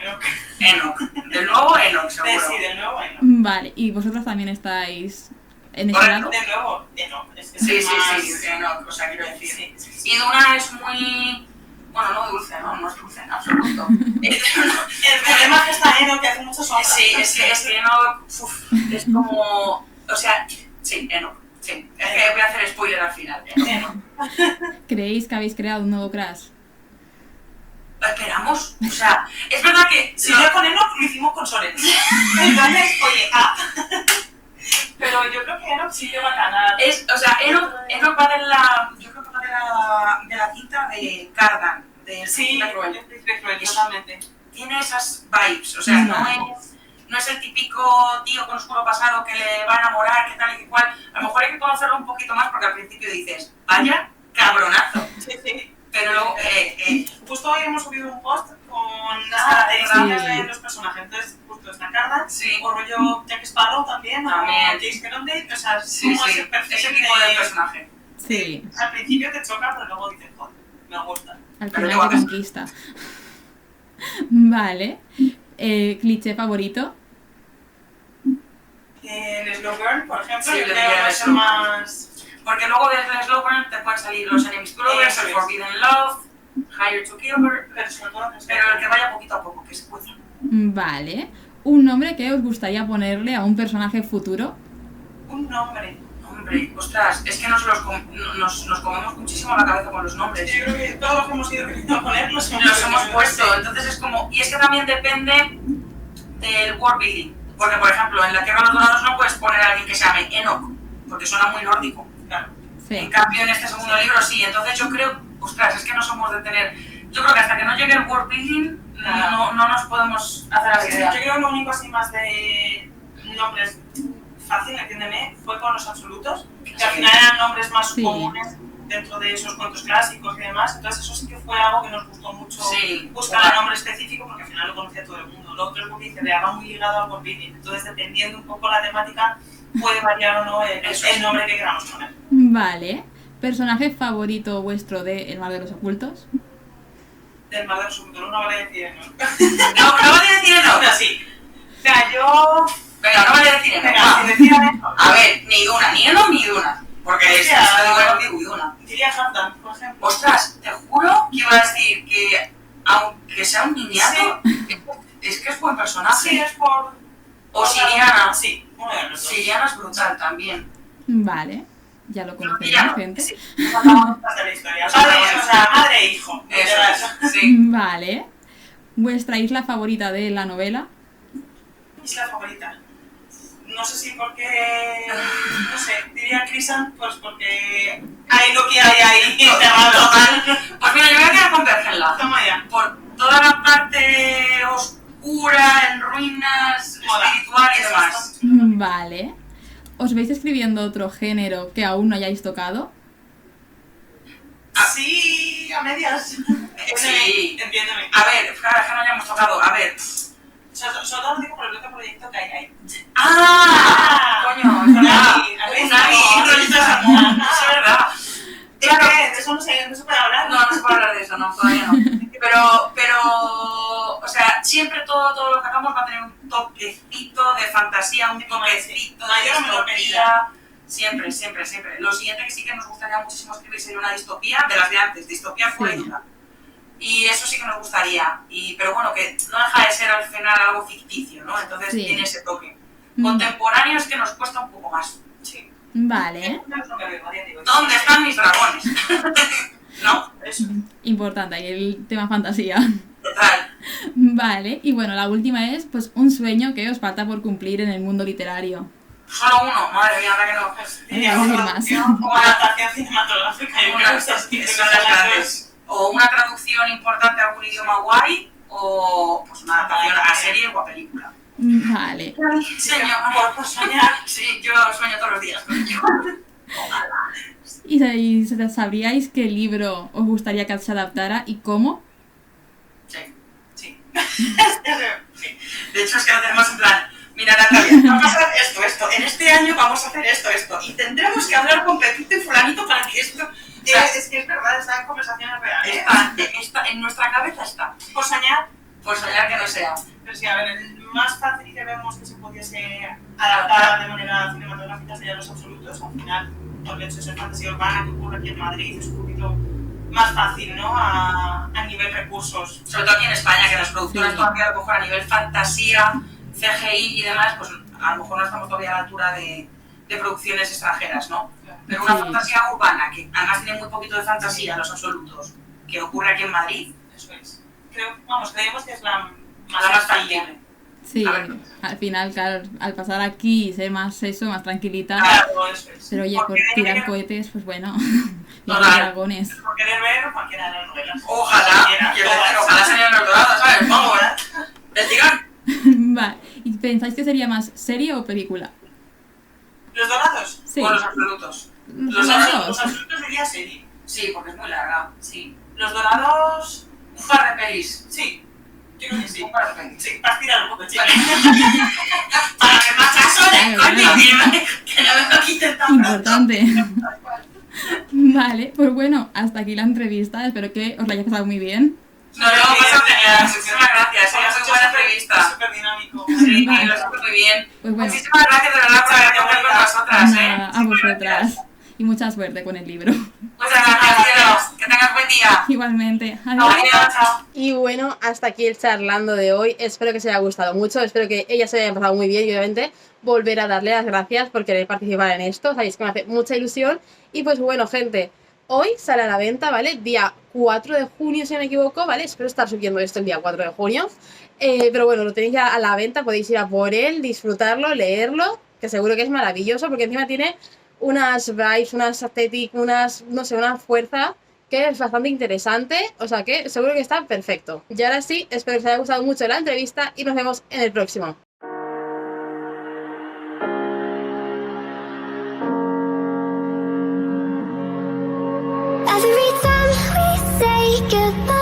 Enoch. De nuevo Enoch, seguro. Sí, de nuevo Enoch. Vale. ¿Y vosotros también estáis en ese Correcto. lado? De nuevo Enoch. Es que Sí, es más... sí, Enoch, o sea, quiero decir. Sí. Y Duna es muy... Bueno, no dulce, no es dulce en absoluto. El problema es que está Enoch, que hace mucho sombra. Sí, es que Enoch, es como... O sea, sí, Enoch. Sí, es que voy a hacer spoiler al final. Enoch. ¿Creéis que habéis creado un nuevo crush? Esperamos, o sea, es verdad que... Si yo con Enoch lo hicimos con Soren. Entonces, oye, Pero yo creo que Enoch sí que va a ganar. O sea, Enoch va de la... Yo creo que va de la cinta de Cardan, de Sí, Príncipe Cruel. el Príncipe Cruel, totalmente. Tiene esas vibes, o sea, no es el típico tío con oscuro pasado que le va a enamorar, que tal y que cual. A lo mejor hay que conocerlo un poquito más porque al principio dices, vaya cabronazo. Sí. Pero luego, Justo hoy hemos subido un post con las características sí. de los personajes. Entonces, justo está Cardan, Sí. o rollo Jack Sparrow también, También. o James Cameron, o sea, sí, como sí, ese perfil ese tipo de personaje. Sí. Al principio te choca, pero luego dices, joder, me gusta. Al Pero final luego te conquista. Vale. ¿Cliché favorito? El Slow Burn, por ejemplo, Sí, yo le creo que diría va a el ser Slow más... Porque luego desde el Slogan te pueden salir los Enemies to Lovers, el Forbidden Love, Higher to Kill, Pero sobre todo pero el que vaya poquito a poco, que se pueda. Vale. ¿Un nombre que os gustaría ponerle a un personaje futuro? un nombre. Hombre, ostras, es que nos comemos muchísimo la cabeza con los nombres. Yo creo que todos los que hemos ido queriendo ponerlos Los hemos puesto, entonces es como... Y es que también depende del world building. Porque, por ejemplo, en la Tierra de los Dorados no puedes poner a alguien que se llame Enoch, porque suena muy nórdico. Claro. En Sí. cambio, en este segundo libro sí. Entonces yo creo, ostras, es que no somos de tener... Yo creo que hasta que no llegue el world building no nos podemos hacer a la Yo idea. creo que lo único así más de nombres fácil, entiéndeme, fue con los absolutos, que al final eran nombres más Sí. comunes dentro de esos cuentos clásicos y demás. Entonces eso sí que fue algo que nos gustó mucho, Sí. buscar el nombre específico, porque al final lo conocía todo el mundo. Lo otro es porque se va muy ligado al world building. Entonces, dependiendo un poco la temática, puede variar o no el nombre que queramos poner. Vale. ¿Personaje favorito vuestro de El Mar de los Ocultos? Del Mar de los Ocultos, no vale decir, ¿no? No vale decir Enoch. Ahora sí. O sea, yo... Venga, no vale decir Enoch. Venga, va. si decía eso, A ver, ni Duna, ni Enoch ni Duna. Porque es Hostia. digo Duna. diría Halfdan, por ejemplo. Ostras, te juro que iba a decir que, aunque sea un niñato, es que es buen personaje. Sí, es por... O Siriana. Sí, uno de los dos. Siriana es brutal también. Vale. Ya lo conocéis, Villano, gente. sí. Contamos de la historia. O sea, madre e hijo. Eso literal. es, sí. Vale. ¿Vuestra isla favorita de la novela? Isla favorita. No sé si porque... No sé, diría Crisan, pues porque hay lo que hay ahí enterrado. Total. Pues mira, yo voy a quedar con Vergenla. Toma ya. Por toda la parte oscura, en ruinas, Mola. espiritual y Eso demás. está mucho. Vale. ¿Os veis escribiendo otro género que aún no hayáis tocado? Sí, a medias. Sí. Entiéndeme. A ver, claro, que no hayamos tocado. A ver. Solo lo digo por el otro proyecto que hay ahí. ¡Ah! Coño, es verdad. Un rollito de amor. Es verdad. Claro, de eso no se puede hablar. No se puede hablar de eso, no, todavía no. Pero, o sea, siempre todo lo que hagamos va a tener un toquecito de fantasía, un toquecito de Mayor o menor distopía. Siempre. Lo siguiente que sí que nos gustaría muchísimo escribir sería una distopía de las de antes, distopía pura y dura. Y eso sí que nos gustaría, pero bueno, que no deja de ser al final algo ficticio, ¿no? Entonces Sí. tiene ese toque. Contemporáneos que nos cuesta un poco más. Sí. Vale. No es lo que veo a día de hoy. ¿Dónde están mis dragones? ¿No? Eso. Importante, ahí el tema fantasía. Total. Vale, y bueno, la última es pues un sueño que os falta por cumplir en el mundo literario. Solo uno, madre mía, ahora que no. Diría Vamos a una ir más. traducción como adaptación cinematográfica. Yo creo que esas Que son las grandes. O una traducción importante a algún idioma guay, o pues una adaptación a serie o a película. Vale. Señor, Por soñar. sí, yo sueño todos los días con ello. Ojalá. ¿Y sabríais qué libro os gustaría que se adaptara y cómo? Sí. Sí. Sí. De hecho, es que lo tenemos en plan, mira Natalia, va a pasar esto, en este año vamos a hacer esto, y tendremos que hablar con Pepito y Fulanito para que esto... O sea, Es que es verdad, están en conversaciones reales. en nuestra cabeza está. Por soñar. Por soñar que no sea. Pero sí, a ver, el más fácil que vemos que se pudiese adaptar de manera cinematográfica serían Los Absolutos. Al final, por el hecho de ser fantasía urbana que ocurre aquí en Madrid, es un poquito más fácil, ¿no? A nivel recursos. Sobre todo aquí en España, que las productoras Sí. todavía a lo mejor a nivel fantasía, CGI y demás, pues a lo mejor no estamos todavía a la altura de producciones extranjeras, ¿no? Pero una Sí. fantasía urbana, que además tiene muy poquito de fantasía, Los Absolutos, que ocurre aquí en Madrid, Eso es. Creemos que es la la más factible. factible. Sí, A ver. al final, claro, al pasar aquí y ser más eso, más tranquilita. Claro, eso es. Pero oye, por tirar cohetes, pues bueno, y los Total. dragones. Por querer ver cualquiera de las novelas. Ojalá, Cualquiera, quiero todas. decir, ojalá serían los dorados, ¿sabes? Vamos, del tirón. Vale, ¿y pensáis que sería más serie o película? ¿Los Dorados? Sí. O Los Absolutos. Los Los dos. Absolutos sería serie. Sí, porque es muy larga, sí. Los Dorados... Un par de pelis. Sí. Yo creo que sí. Un par de pelis. Sí, para tirar un poco, chicos. Para que más caso de Claro, coño, claro. que no me lo quiten tan pronto. Importante. Vale, pues bueno, hasta aquí la entrevista. Espero que os la hayáis pasado muy bien. No, lo hemos pasado genial. Muchísimas gracias. Ha sido muy buena Es entrevista. súper dinámico. Sí, Vale. lo hemos muy bien. Pues bueno, Muchísimas gracias de verdad por haber contado con nosotras, nada, a vosotras. Y mucha suerte con el libro. Muchas gracias, cielos. Que tengas buen día. Igualmente. Adiós. Adiós, chao. Y bueno, hasta aquí el charlando de hoy. Espero que os haya gustado mucho. Espero que ella se haya pasado muy bien y obviamente volver a darle las gracias por querer participar en esto. Sabéis que me hace mucha ilusión. Y pues bueno, gente, hoy sale a la venta, ¿vale? Día 4 de junio, si no me equivoco, ¿vale? Espero estar subiendo esto el día 4 de junio. Pero bueno, lo tenéis ya a la venta. Podéis ir a por él, disfrutarlo, leerlo, que seguro que es maravilloso porque encima tiene unas vibes, unas aesthetic, unas, no sé, una fuerza que es bastante interesante, o sea que seguro que está perfecto. Y ahora sí, espero que os haya gustado mucho la entrevista y nos vemos en el próximo. Every time we say goodbye